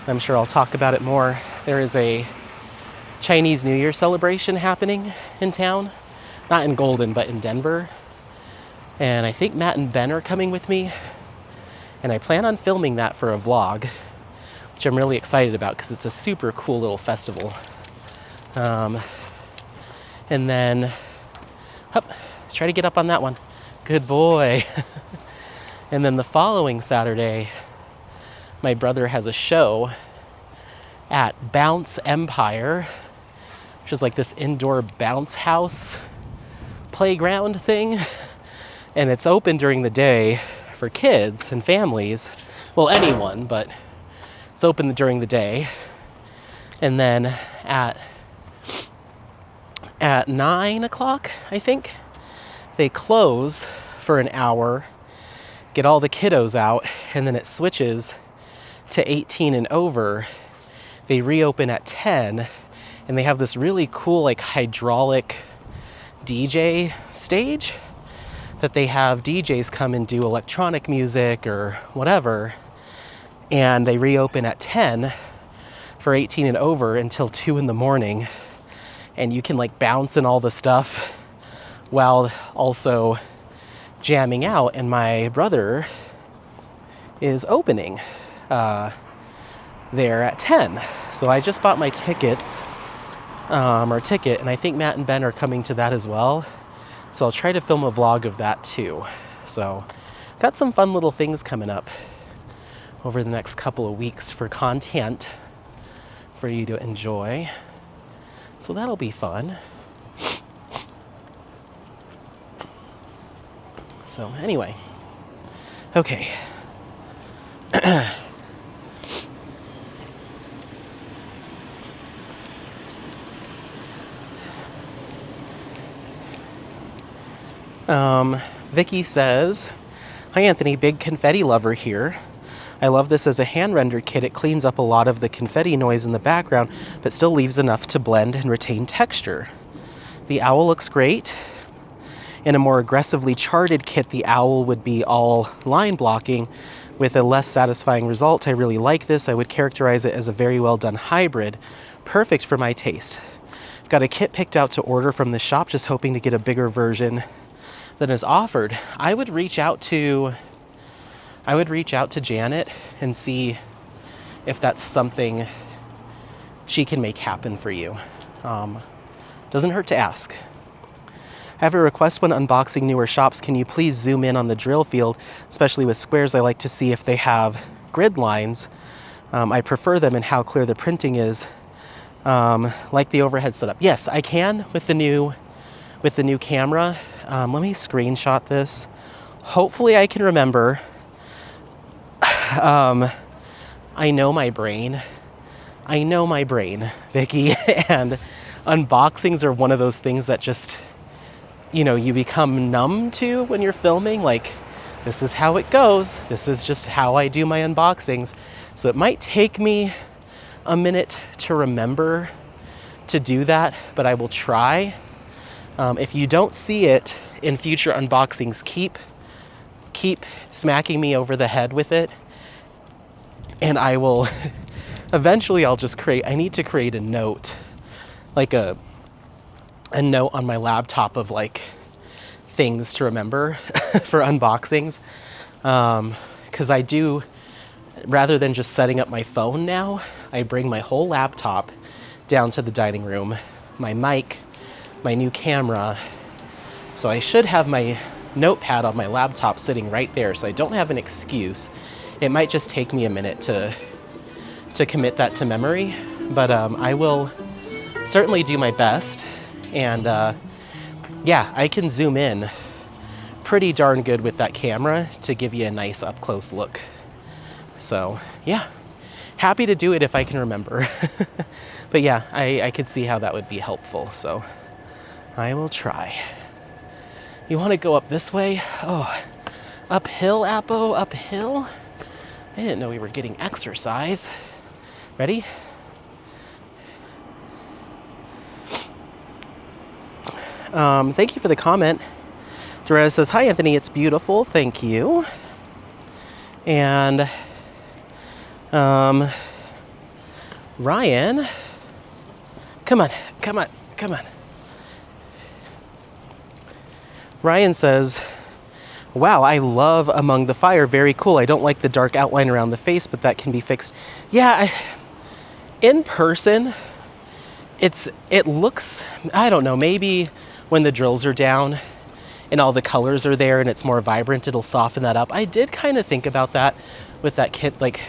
I'm sure I'll talk about it more. There is a Chinese New Year celebration happening in town. Not in Golden, but in Denver. And I think Matt and Ben are coming with me. And I plan on filming that for a vlog, which I'm really excited about because it's a super cool little festival. And then, try to get up on that one. Good boy. And then the following Saturday, my brother has a show at Bounce Empire, which is like this indoor bounce house playground thing. And it's open during the day for kids and families. Well, anyone, but it's open during the day. And then at 9 o'clock, I think, they close for an hour, get all the kiddos out, and then it switches to 18 and over. They reopen at 10, and they have this really cool, like, hydraulic DJ stage that they have DJs come and do electronic music or whatever, and they reopen at 10 for 18 and over until 2 in the morning, and you can like bounce and all the stuff while also jamming out. And my brother is opening there at 10, so I just bought my tickets, and I think Matt and Ben are coming to that as well. So I'll try to film a vlog of that too. So got some fun little things coming up over the next couple of weeks for content for you to enjoy. So that'll be fun. So anyway, okay. Vicky says, hi Anthony, big confetti lover here. I love this as a hand-rendered kit. It cleans up a lot of the confetti noise in the background, but still leaves enough to blend and retain texture. The owl looks great. In a more aggressively charted kit, the owl would be all line blocking with a less satisfying result. I really like this. I would characterize it as a very well done hybrid, perfect for my taste. I've got a kit picked out to order from the shop, just hoping to get a bigger version than is offered. I would reach out to Janet and see if that's something she can make happen for you. Doesn't hurt to ask. I have a request when unboxing newer shops. Can you please zoom in on the drill field, especially with squares? I like to see if they have grid lines. I prefer them and how clear the printing is, like the overhead setup. Yes, I can with the new camera. Let me screenshot this. Hopefully I can remember. I know my brain, Vicky, and unboxings are one of those things that just you become numb to when you're filming. Like, this is how it goes. This is just how I do my unboxings. So it might take me a minute to remember to do that, but I will try. If you don't see it in future unboxings, keep smacking me over the head with it, and I will eventually I need to create a note, like a note on my laptop of like things to remember for unboxings, because I do, rather than just setting up my phone now, I bring my whole laptop down to the dining room, my mic, my new camera. So I should have my notepad on my laptop sitting right there, so I don't have an excuse. It might just take me a minute to commit that to memory, but I will certainly do my best. And yeah, I can zoom in pretty darn good with that camera to give you a nice up close look. So yeah, happy to do it if I can remember. But yeah, I could see how that would be helpful, so I will try. You want to go up this way? Oh, uphill, Apo, uphill? I didn't know we were getting exercise. Ready? Thank you for the comment. Doretta says, hi, Anthony, it's beautiful. Thank you. And Ryan, come on. Ryan says, wow, I love Among the Fire. Very cool. I don't like the dark outline around the face, but that can be fixed. Yeah, in person, it looks, I don't know, maybe when the drills are down and all the colors are there and it's more vibrant, it'll soften that up. I did kind of think about that with that kit, like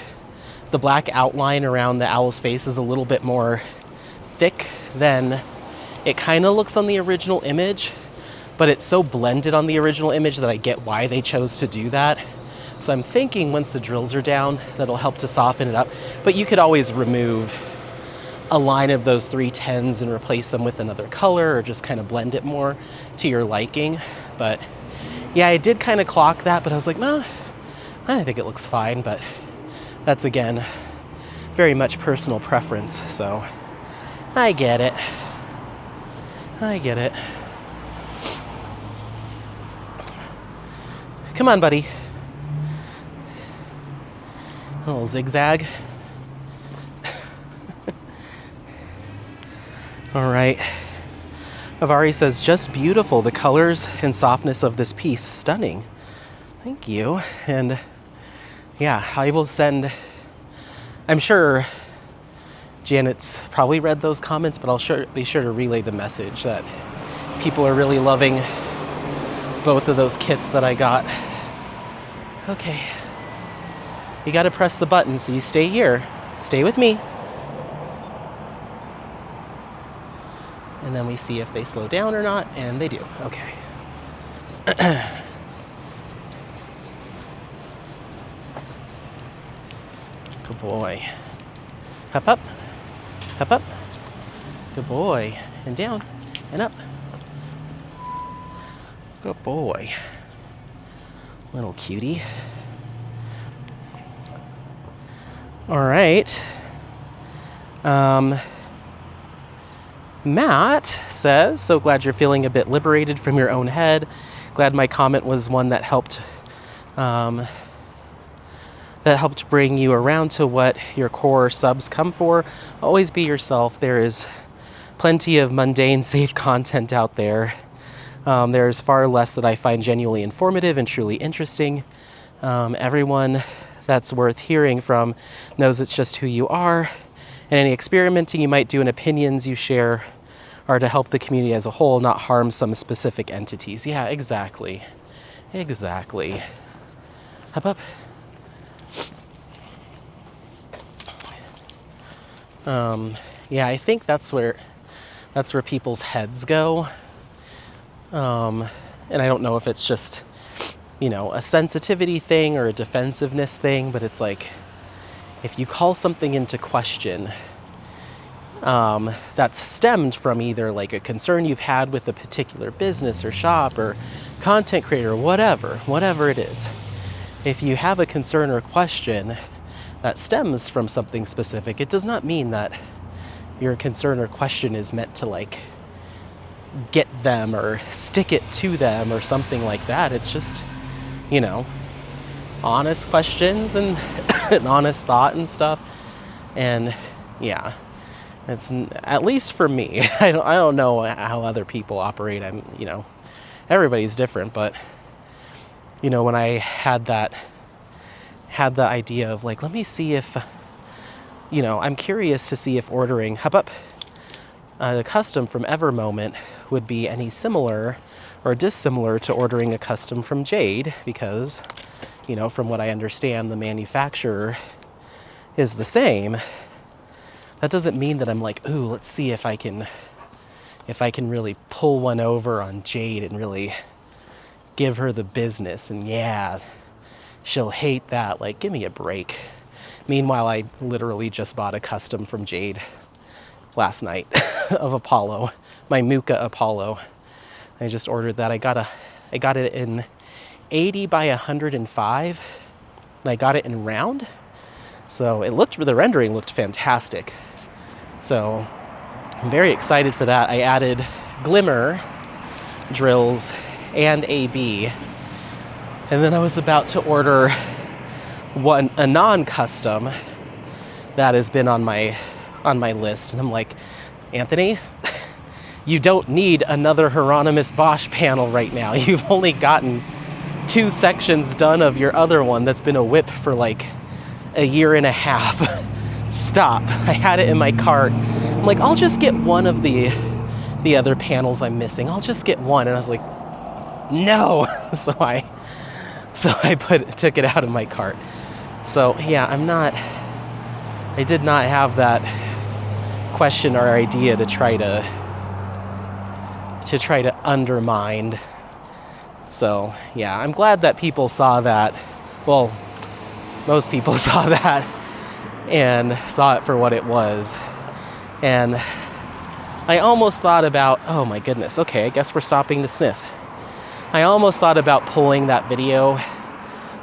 the black outline around the owl's face is a little bit more thick than it kind of looks on the original image, but it's so blended on the original image that I get why they chose to do that. So I'm thinking once the drills are down, that'll help to soften it up. But you could always remove a line of those 310s and replace them with another color, or just kind of blend it more to your liking. But yeah, I did kind of clock that, but I was like, no, I think it looks fine. But that's, again, very much personal preference. So I get it. Come on, buddy. A little zigzag. All right. Avari says, just beautiful. The colors and softness of this piece, stunning. Thank you. And yeah, I will send, I'm sure Janet's probably read those comments, but I'll be sure to relay the message that people are really loving both of those kits that I got. Okay. You got to press the button, so you stay here. Stay with me. And then we see if they slow down or not, and they do. Okay. Good boy. Hop up. Hop up. Good boy. And down. And up. Good boy. Little cutie. All right. Matt says, so glad you're feeling a bit liberated from your own head. Glad my comment was one that helped bring you around to what your core subs come for. Always be yourself. There is plenty of mundane, safe content out there. There's far less that I find genuinely informative and truly interesting. Everyone that's worth hearing from knows it's just who you are, and any experimenting you might do and opinions you share are to help the community as a whole, not harm some specific entities. Yeah, exactly. Exactly. Hop up. Yeah, I think that's where people's heads go. And I don't know if it's just, a sensitivity thing or a defensiveness thing, but it's like, if you call something into question, that's stemmed from either like a concern you've had with a particular business or shop or content creator, whatever it is. If you have a concern or question that stems from something specific, it does not mean that your concern or question is meant to like get them or stick it to them or something like that. It's just, honest questions and an honest thought and stuff. And yeah, it's, at least for me, I don't know how other people operate. Everybody's different, but when I had the idea of like, let me see if, I'm curious to see if ordering Hubbub, the custom from Evermoment would be any similar or dissimilar to ordering a custom from Jade, because, from what I understand, the manufacturer is the same. That doesn't mean that I'm like, ooh, let's see if I can really pull one over on Jade and really give her the business. And yeah, she'll hate that. Like, give me a break. Meanwhile, I literally just bought a custom from Jade last night of Apollo, my Muka Apollo. I just ordered that. I got it in 80 by 105, and I got it in round. So the rendering looked fantastic. So I'm very excited for that. I added glimmer drills and AB. And then I was about to order a non-custom that has been on my list. And I'm like, Anthony, you don't need another Hieronymus Bosch panel right now. You've only gotten 2 sections done of your other one that's been a whip for like a year and a half. Stop. I had it in my cart. I'm like, I'll just get one of the other panels I'm missing. I'll just get one. And I was like, no. So I took it out of my cart. So yeah, I did not have that question or idea to try to undermine. So yeah, I'm glad that people saw that. Well, most people saw that and saw it for what it was. And I almost thought about, oh my goodness, okay, I guess we're stopping to sniff. I almost thought about pulling that video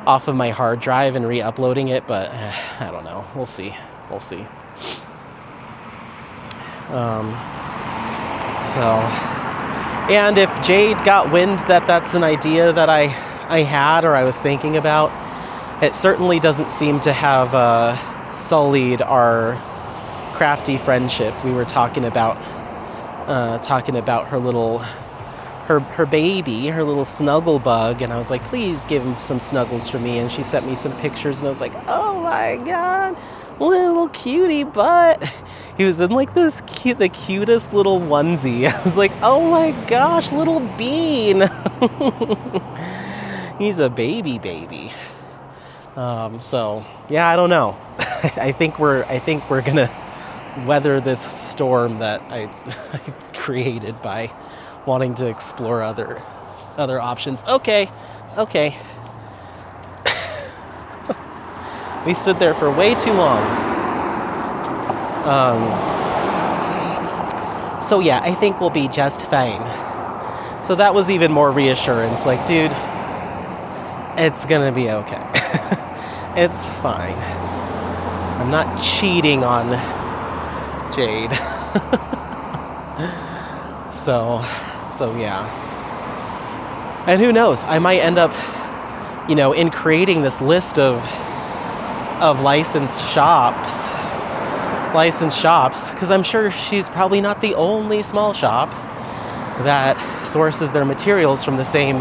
off of my hard drive and re-uploading it, but I don't know. We'll see. And if Jade got wind that that's an idea that I had or I was thinking about, it certainly doesn't seem to have sullied our crafty friendship. We were talking about her little, her baby, her little snuggle bug, and I was like, please give him some snuggles for me. And she sent me some pictures, and I was like, oh my god, little cutie butt. He was in like the cutest little onesie. I was like, oh my gosh, little bean. He's a baby. So yeah, I don't know. I think we're gonna weather this storm that I created by wanting to explore other options. Okay. We stood there for way too long. So yeah, I think we'll be just fine. So that was even more reassurance. Like, dude, it's gonna be okay. It's fine. I'm not cheating on Jade. So yeah. And who knows? I might end up, in creating this list of licensed shops, because I'm sure she's probably not the only small shop that sources their materials from the same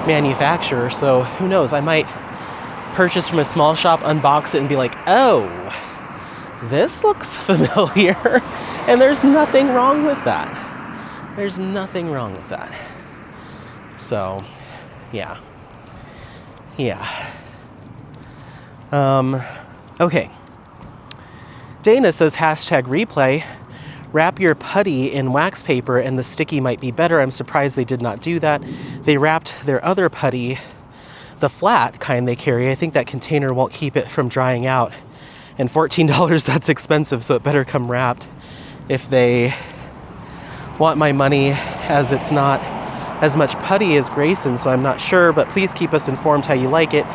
manufacturer. So who knows? I might purchase from a small shop, unbox it, and be like, oh, this looks familiar. And there's nothing wrong with that. So, yeah. Okay. Dana says, #replay. Wrap your putty in wax paper and the sticky might be better. I'm surprised they did not do that. They wrapped their other putty, the flat kind they carry. I think that container won't keep it from drying out. And $14, that's expensive, so it better come wrapped. if they want my money, as it's not as much putty as Grayson, so I'm not sure, but please keep us informed how you like it.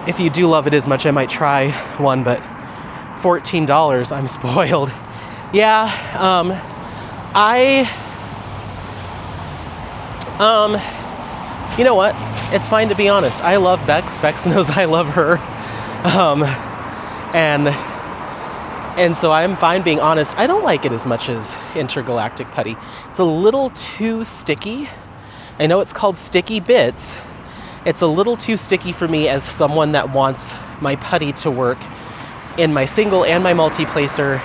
If you do love it as much, I might try one, but $14, I'm spoiled. Yeah, you know what? It's fine to be honest. I love Bex. Bex knows I love her. And so I'm fine being honest. I don't like it as much as Intergalactic Putty. It's a little too sticky. I know it's called Sticky Bits. It's a little too sticky for me as someone that wants my putty to work in my single and my multi-placer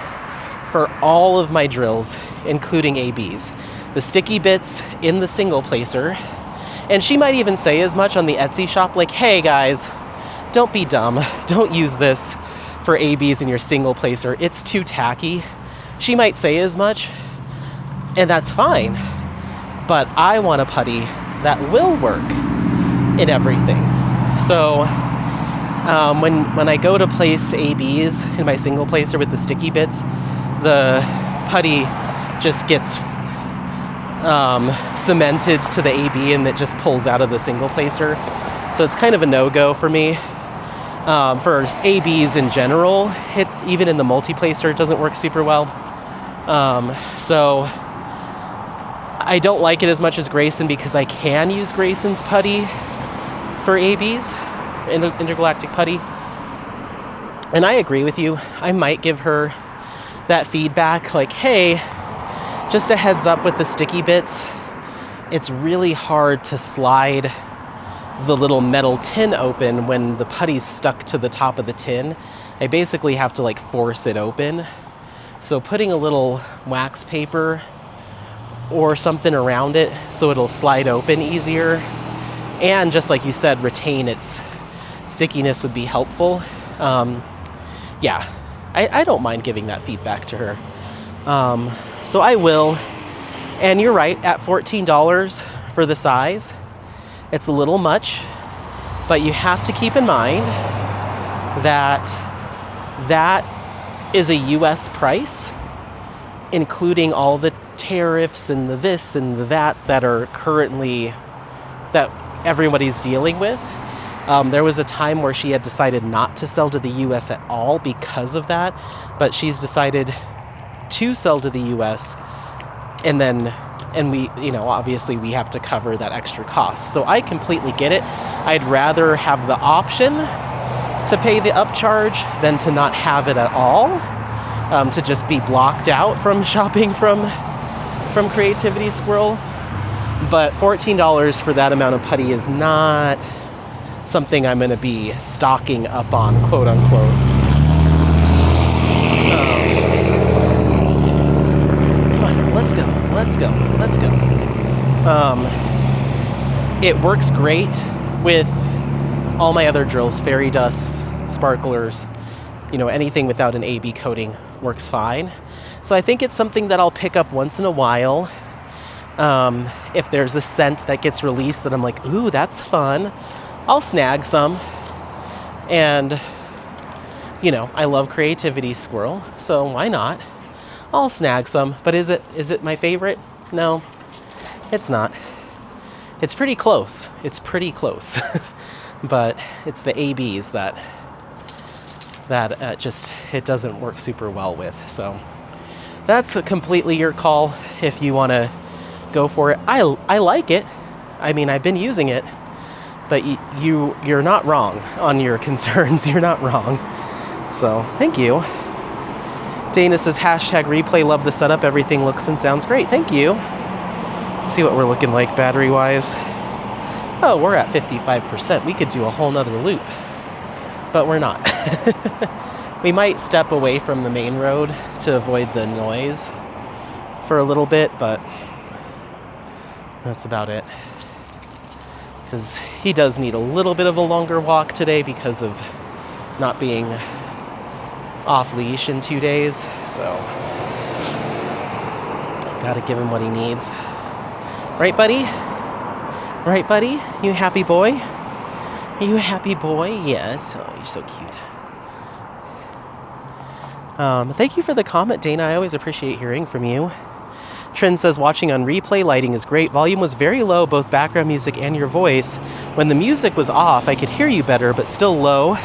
for all of my drills, including ABs. The sticky bits in the single placer, and she might even say as much on the Etsy shop, like, hey guys, don't be dumb. Don't use this for ABs in your single placer. It's too tacky. She might say as much, and that's fine. But I want a putty that will work in everything. So when I go to place ABs in my single placer with the sticky bits, the putty just gets cemented to the AB and it just pulls out of the single placer. So it's kind of a no-go for me. For ABs in general, even in the multi-placer, it doesn't work super well. So I don't like it as much as Grayson because I can use Grayson's putty for ABs, Intergalactic Putty. And I agree with you. I might give her that feedback, like, hey, just a heads up with the sticky bits, it's really hard to slide the little metal tin open when the putty's stuck to the top of the tin. I basically have to like force it open. So putting a little wax paper or something around it so it'll slide open easier, and just like you said, retain its stickiness would be helpful. Yeah, I don't mind giving that feedback to her. So I will. And you're right, at $14 for the size, it's a little much, but you have to keep in mind that that is a US price, including all the tariffs and the this and the that are currently, that everybody's dealing with. There was a time where she had decided not to sell to the US at all because of that, but she's decided to sell to the US, and we, obviously we have to cover that extra cost. So I completely get it. I'd rather have the option to pay the upcharge than to not have it at all, to just be blocked out from shopping from Creativity Squirrel. But $14 for that amount of putty is not something I'm going to be stocking up on, quote unquote. Let's go. It works great with all my other drills, fairy dust, sparklers, anything without an AB coating works fine. So I think it's something that I'll pick up once in a while. If there's a scent that gets released that I'm like, ooh, that's fun, I'll snag some. And, I love Creativity Squirrel, so why not? I'll snag some. But is it my favorite? No, it's not. It's pretty close. But it's the ABs that just, it doesn't work super well with. So that's completely your call if you want to go for it. I like it. I mean, I've been using it, but you're not wrong on your concerns. You're not wrong. So thank you. Dana says, #replay, love the setup. Everything looks and sounds great. Thank you. Let's see what we're looking like battery-wise. Oh, we're at 55%. We could do a whole nother loop, but we're not. We might step away from the main road to avoid the noise for a little bit, but that's about it. Because he does need a little bit of a longer walk today because of not being off leash in 2 days, so gotta give him what he needs. Right, buddy? Right, buddy? You a happy boy? Are you a happy boy? Yes. Oh, you're so cute. Thank you for the comment, Dana. I always appreciate hearing from you. Trin says, watching on replay, lighting is great. Volume was very low, both background music and your voice. When the music was off, I could hear you better, but still low.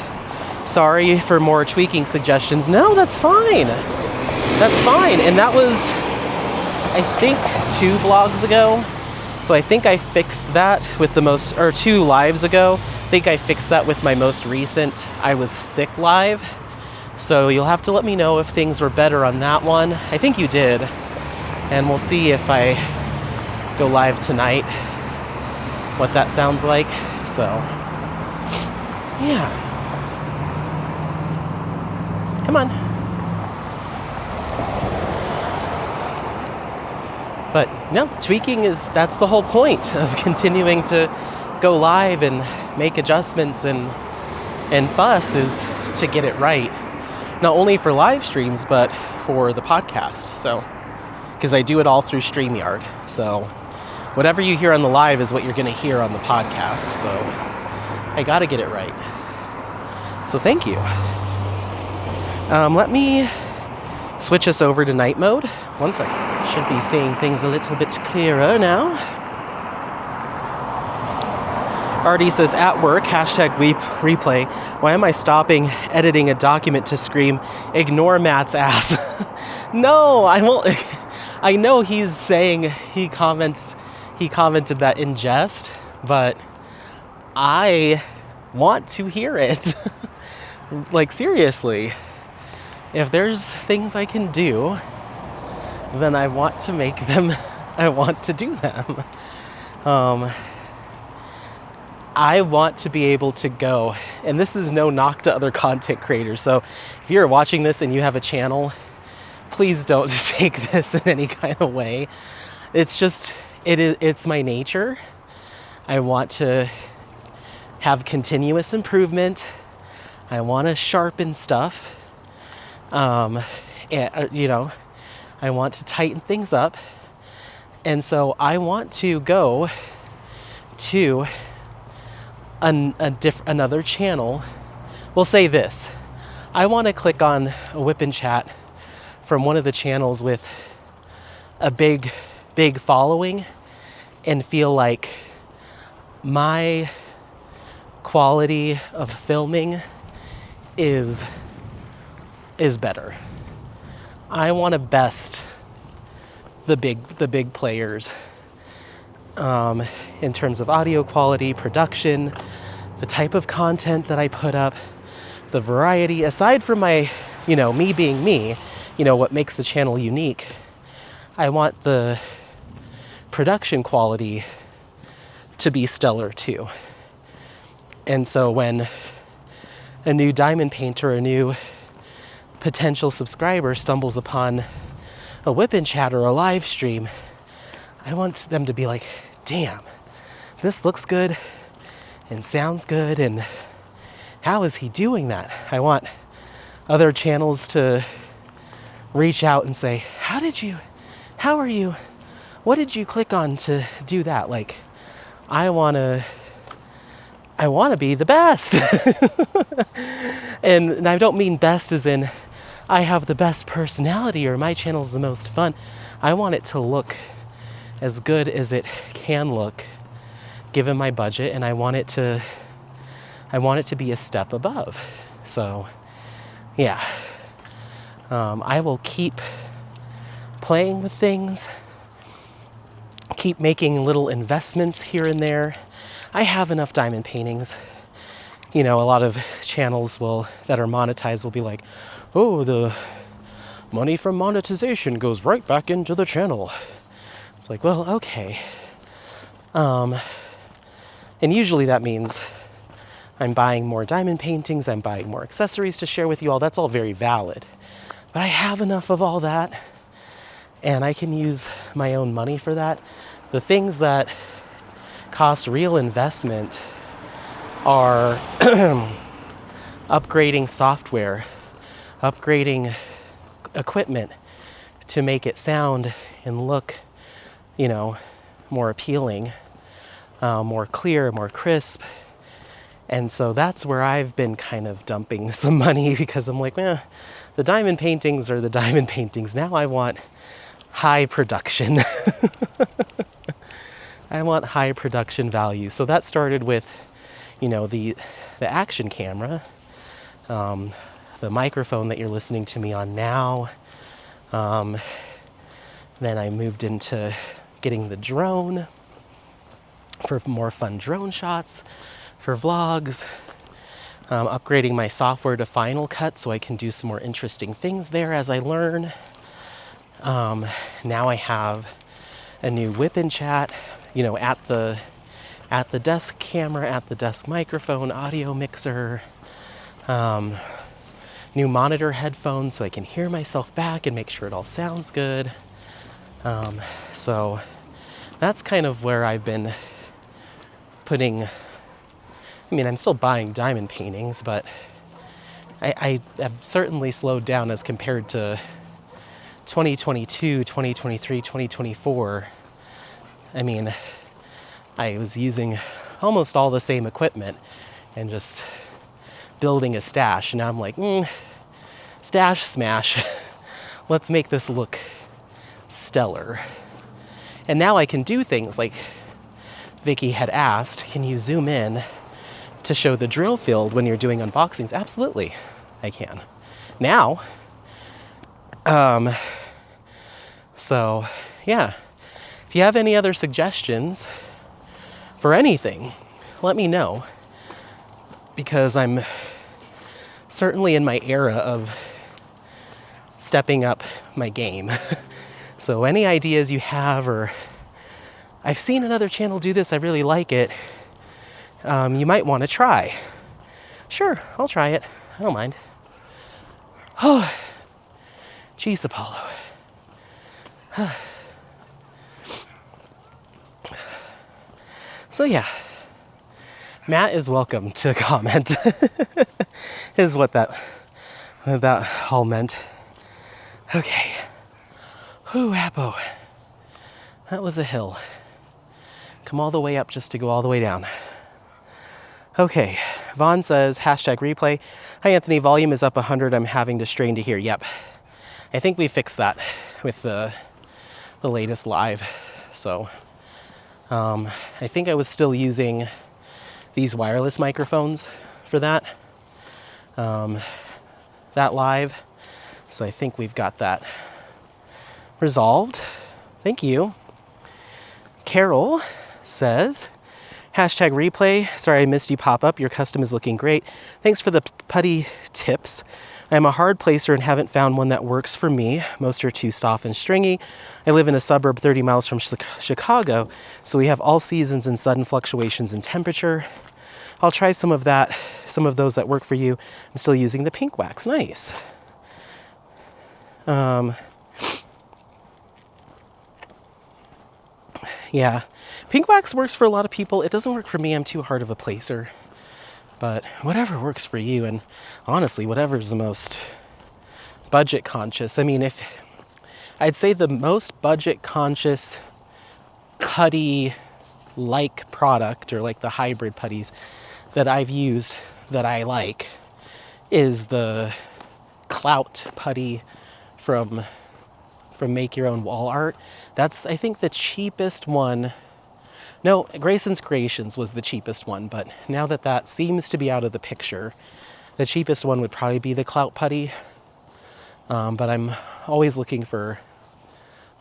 Sorry for more tweaking suggestions. No, that's fine. That's fine. And that was, I think, 2 vlogs ago. So I think I fixed that with or 2 lives ago. I think I fixed that with my most recent I Was Sick live. So you'll have to let me know if things were better on that one. I think you did. And we'll see if I go live tonight, what that sounds like. So, yeah. Come on. But no, tweaking that's the whole point of continuing to go live and make adjustments and fuss, is to get it right. Not only for live streams, but for the podcast. So, because I do it all through StreamYard. So whatever you hear on the live is what you're going to hear on the podcast. So I got to get it right. So thank you. Let me switch us over to night mode. 1 second. Should be seeing things a little bit clearer now. Artie says, at work, #replay. Why am I stopping editing a document to scream, ignore Matt's ass? No, I won't. I know he's saying he commented that in jest, but I want to hear it. Like, seriously. If there's things I can do, then I want to make them. I want to do them. I want to be able to go, and this is no knock to other content creators. So if you're watching this and you have a channel, please don't take this in any kind of way. It's just, it's my nature. I want to have continuous improvement. I want to sharpen stuff. And, I want to tighten things up. And so I want to go to another channel. We'll say this. I want to click on a whip and chat from one of the channels with a big following and feel like my quality of filming is better. I want to best the big players in terms of audio quality, production, the type of content that I put up, the variety. Aside from my, me being me, what makes the channel unique, I want the production quality to be stellar too. And so when a new diamond painter, a new potential subscriber stumbles upon a whip and chat or a live stream, I want them to be like, damn, this looks good and sounds good, and how is he doing that? I want other channels to reach out and say, how are you, what did you click on to do that? Like, I want to be the best. And I don't mean best as in I have the best personality or my channel's the most fun. I want it to look as good as it can look given my budget, and I want it to be a step above. So yeah, I will keep playing with things, keep making little investments here and there. I have enough diamond paintings. A lot of channels that are monetized will be like, oh, the money from monetization goes right back into the channel. It's like, well, okay. And usually that means I'm buying more diamond paintings, I'm buying more accessories to share with you all. That's all very valid. But I have enough of all that, and I can use my own money for that. The things that cost real investment are upgrading software, upgrading equipment to make it sound and look, more appealing, more clear, more crisp. And so that's where I've been kind of dumping some money, because I'm like, this the diamond paintings are the diamond paintings. Now I want high production. I want high production value. So that started with, the action camera, the microphone that you're listening to me on now. Then I moved into getting the drone for more fun drone shots, for vlogs, upgrading my software to Final Cut so I can do some more interesting things there as I learn. Now I have a new whip and chat, at the desk camera, at the desk microphone, audio mixer, new monitor headphones so I can hear myself back and make sure it all sounds good. So that's kind of where I've been putting. I'm still buying diamond paintings, but I have certainly slowed down as compared to 2022, 2023, 2024. I was using almost all the same equipment and just building a stash. And now I'm like, stash smash. Let's make this look stellar. And now I can do things like Vicky had asked, can you zoom in to show the drill field when you're doing unboxings? Absolutely, I can. Now, so yeah, if you have any other suggestions for anything, let me know, because I'm certainly in my era of stepping up my game. So any ideas you have, or I've seen another channel do this, I really like it, you might want to try. Sure, I'll try it. I don't mind. Oh, geez, Apollo. So yeah, Matt is welcome to comment, is what that all meant. Okay. Whew, Appo. That was a hill. Come all the way up just to go all the way down. Okay, Vaughn says, #replay. Hi Anthony, volume is up 100. I'm having to strain to hear. Yep. I think we fixed that with the latest live. So, I think I was still using these wireless microphones for that live. So I think we've got that resolved. Thank you. Carol says, #replay. Sorry I missed you pop up. Your custom is looking great. Thanks for the putty tips. I'm a hard placer and haven't found one that works for me. Most are too soft and stringy. I live in a suburb 30 miles from Chicago, so we have all seasons and sudden fluctuations in temperature. I'll try some of those that work for you. I'm still using the pink wax. Nice. Yeah, pink wax works for a lot of people. It doesn't work for me. I'm too hard of a placer. But whatever works for you, and honestly, whatever's the most budget conscious. If I'd say the most budget conscious putty like product, or like the hybrid putties that I've used that I like, is the Clout putty from Make Your Own Wall Art. That's, I think, the cheapest one. No, Grayson's Creations was the cheapest one, but now that seems to be out of the picture, the cheapest one would probably be the Clout putty. But I'm always looking for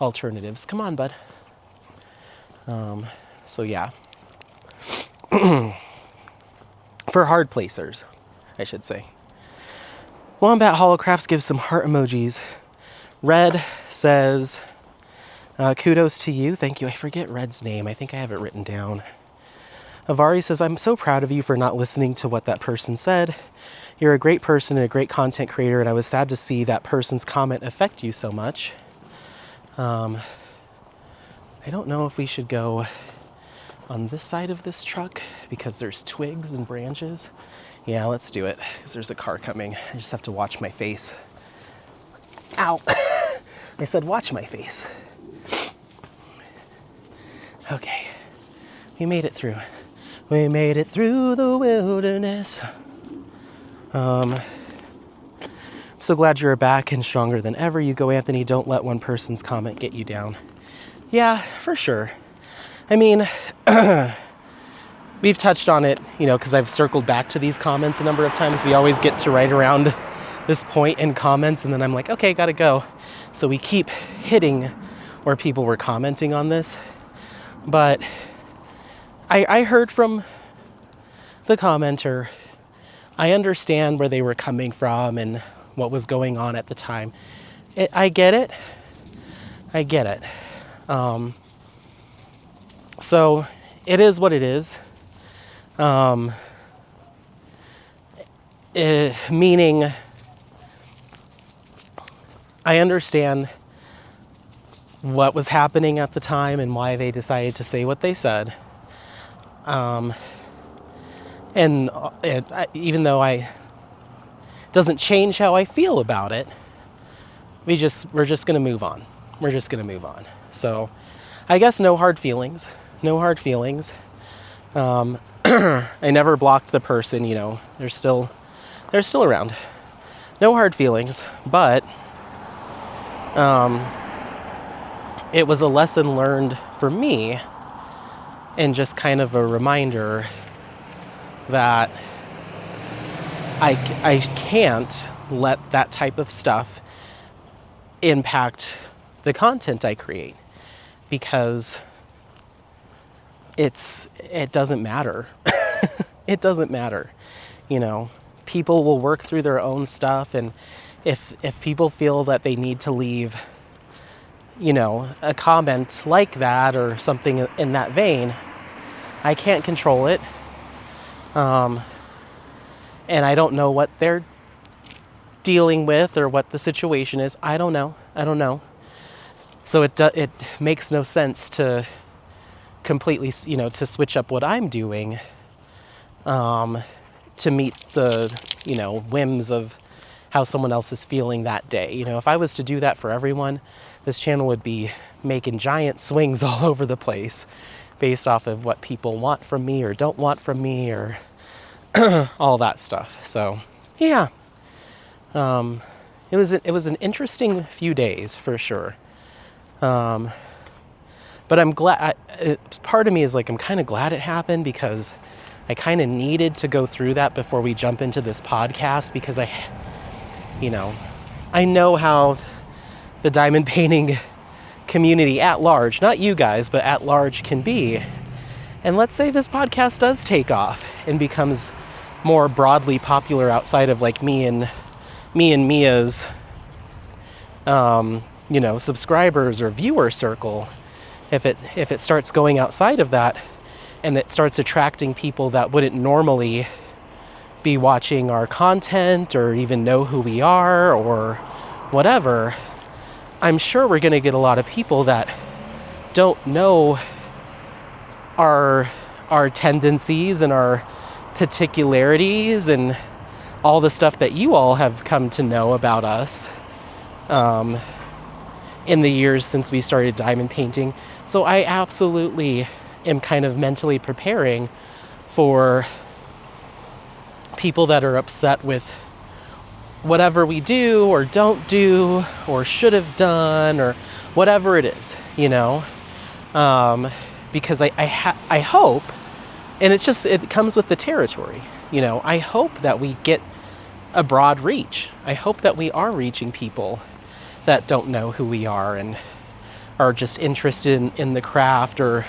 alternatives. Come on, bud. So yeah. For hard placers, I should say. Wombat Holocrafts gives some heart emojis. Red says, kudos to you. Thank you. I forget Red's name. I think I have it written down. Avari says, I'm so proud of you for not listening to what that person said. You're a great person and a great content creator, and I was sad to see that person's comment affect you so much. I don't know if we should go on this side of this truck because there's twigs and branches. Yeah, let's do it because there's a car coming. I just have to watch my face. Ow. I said watch my face. Okay. We made it through. We made it through the wilderness. So glad you're back and stronger than ever. You go, Anthony. Don't let one person's comment get you down. Yeah, for sure. I mean, we've touched on it, because I've circled back to these comments a number of times. We always get to right around this point in comments, and then I'm like, okay, gotta go. So we keep hitting where people were commenting on this. But I heard from the commenter. I understand where they were coming from and what was going on at the time. I get it. So it is what it is. Meaning, I understand what was happening at the time and why they decided to say what they said. And even though it doesn't change how I feel about it, we're just going to move on. So I guess no hard feelings. I never blocked the person, they're still around. No hard feelings, but it was a lesson learned for me, and just kind of a reminder that I can't let that type of stuff impact the content I create, because it doesn't matter. It doesn't matter. People will work through their own stuff, and if people feel that they need to leave, a comment like that or something in that vein, I can't control it. And I don't know what they're dealing with or what the situation is. I don't know. So it makes no sense to completely, to switch up what I'm doing to meet the, whims of how someone else is feeling that day. If I was to do that for everyone, this channel would be making giant swings all over the place based off of what people want from me or don't want from me or all that stuff. So, yeah. It was an interesting few days for sure. But I'm glad, part of me is like, I'm kind of glad it happened, because I kind of needed to go through that before we jump into this podcast, because I know how the diamond painting community at large, not you guys, but at large can be. And let's say this podcast does take off and becomes more broadly popular outside of like me and Mia's, subscribers or viewer circle. If it starts going outside of that, and it starts attracting people that wouldn't normally be watching our content or even know who we are or whatever, I'm sure we're going to get a lot of people that don't know our tendencies and our particularities and all the stuff that you all have come to know about us in the years since we started diamond painting. So I absolutely am kind of mentally preparing for people that are upset with whatever we do or don't do or should have done or whatever it is, because I hope, and it comes with the territory, I hope that we get a broad reach. I hope that we are reaching people that don't know who we are and are just interested in the craft or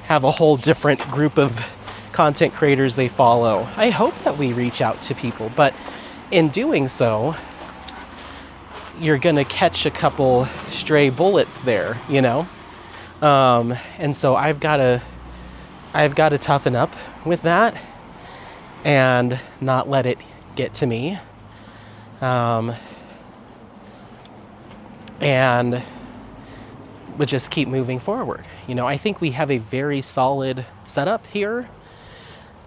have a whole different group of content creators they follow. I hope that we reach out to people, but in doing so, you're gonna catch a couple stray bullets there, and so I've got to toughen up with that and not let it get to me, and we'll just keep moving forward. I think we have a very solid setup here.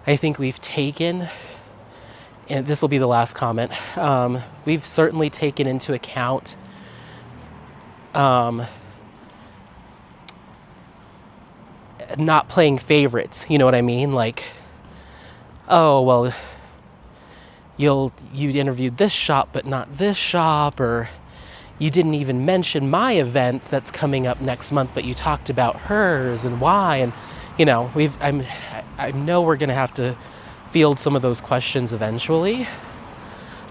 I think we've taken, and this will be the last comment, we've certainly taken into account not playing favorites, you know what I mean? Like, oh, well, you interviewed this shop but not this shop, or you didn't even mention my event that's coming up next month, but you talked about hers and why. And I know we're gonna have to field some of those questions eventually,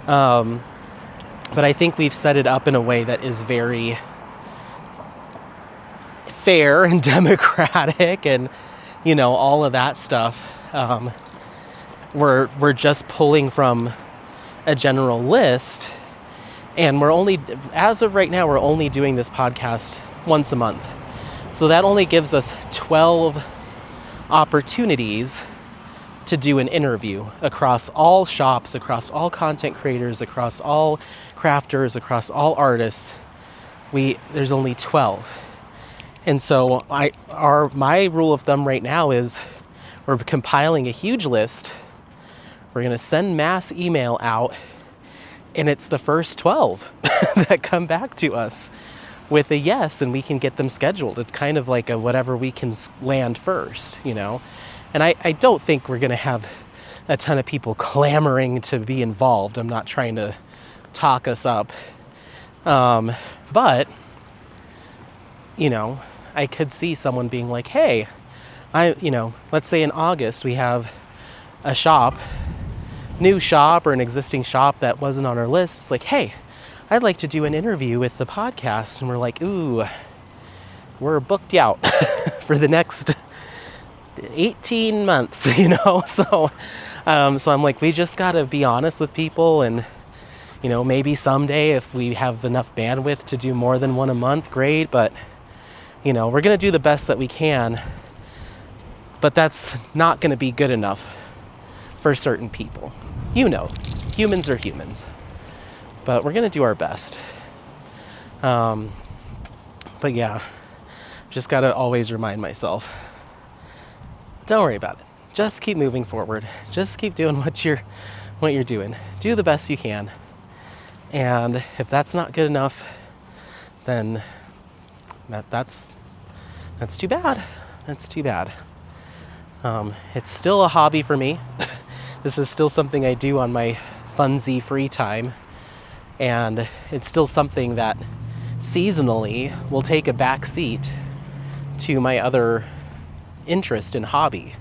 but I think we've set it up in a way that is very fair and democratic, and all of that stuff. We're just pulling from a general list, and as of right now, we're only doing this podcast once a month. So that only gives us 12 opportunities to do an interview across all shops, across all content creators, across all crafters, across all artists. There's only 12. And so my rule of thumb right now is we're compiling a huge list. We're going to send mass email out, and it's the first 12 that come back to us with a yes, and we can get them scheduled. It's kind of like a whatever we can land first, And I don't think we're going to have a ton of people clamoring to be involved. I'm not trying to talk us up. But, I could see someone being like, hey, let's say in August we have a new shop or an existing shop that wasn't on our list. It's like, hey, I'd like to do an interview with the podcast. And we're like, ooh, we're booked out for the next 18 months, So I'm like, we just got to be honest with people. And, maybe someday if we have enough bandwidth to do more than one a month, great. But, we're going to do the best that we can. But that's not going to be good enough for certain people. Humans are humans. But we're going to do our best. But yeah, just got to always remind myself, don't worry about it. Just keep moving forward. Just keep doing what you're doing. Do the best you can. And if that's not good enough, then that's too bad. That's too bad. It's still a hobby for me. This is still something I do on my funsy free time. And it's still something that seasonally will take a back seat to my other interest and hobby.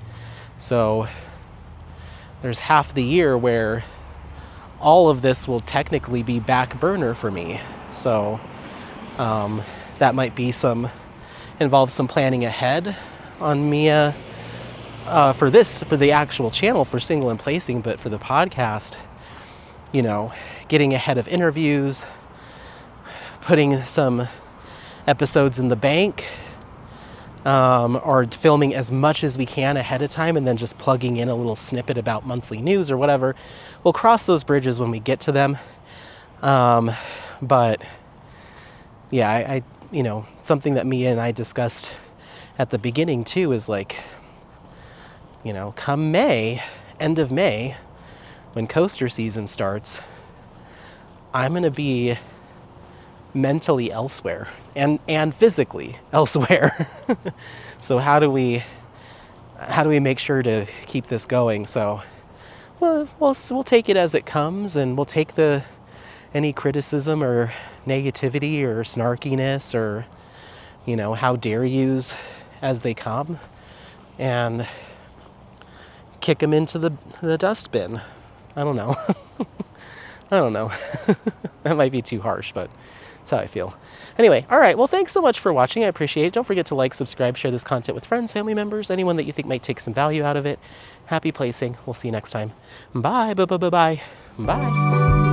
So there's half the year where all of this will technically be back burner for me. So that might be involve some planning ahead on me for the actual channel for Single and Placing, but for the podcast, getting ahead of interviews, putting some episodes in the bank, or filming as much as we can ahead of time and then just plugging in a little snippet about monthly news or whatever. We'll cross those bridges when we get to them. But yeah, I something that Mia and I discussed at the beginning too is like, come end of May, when coaster season starts, I'm going to be mentally elsewhere and physically elsewhere. So how do we make sure to keep this going? So we'll take it as it comes, and we'll take any criticism or negativity or snarkiness or how dare yous as they come, and kick them into the dustbin. I don't know. That might be too harsh, but that's how I feel. Anyway, all right. Well, thanks so much for watching. I appreciate it. Don't forget to like, subscribe, share this content with friends, family members, anyone that you think might take some value out of it. Happy placing. We'll see you next time. Bye. Bye. Bye. Bye. Bye.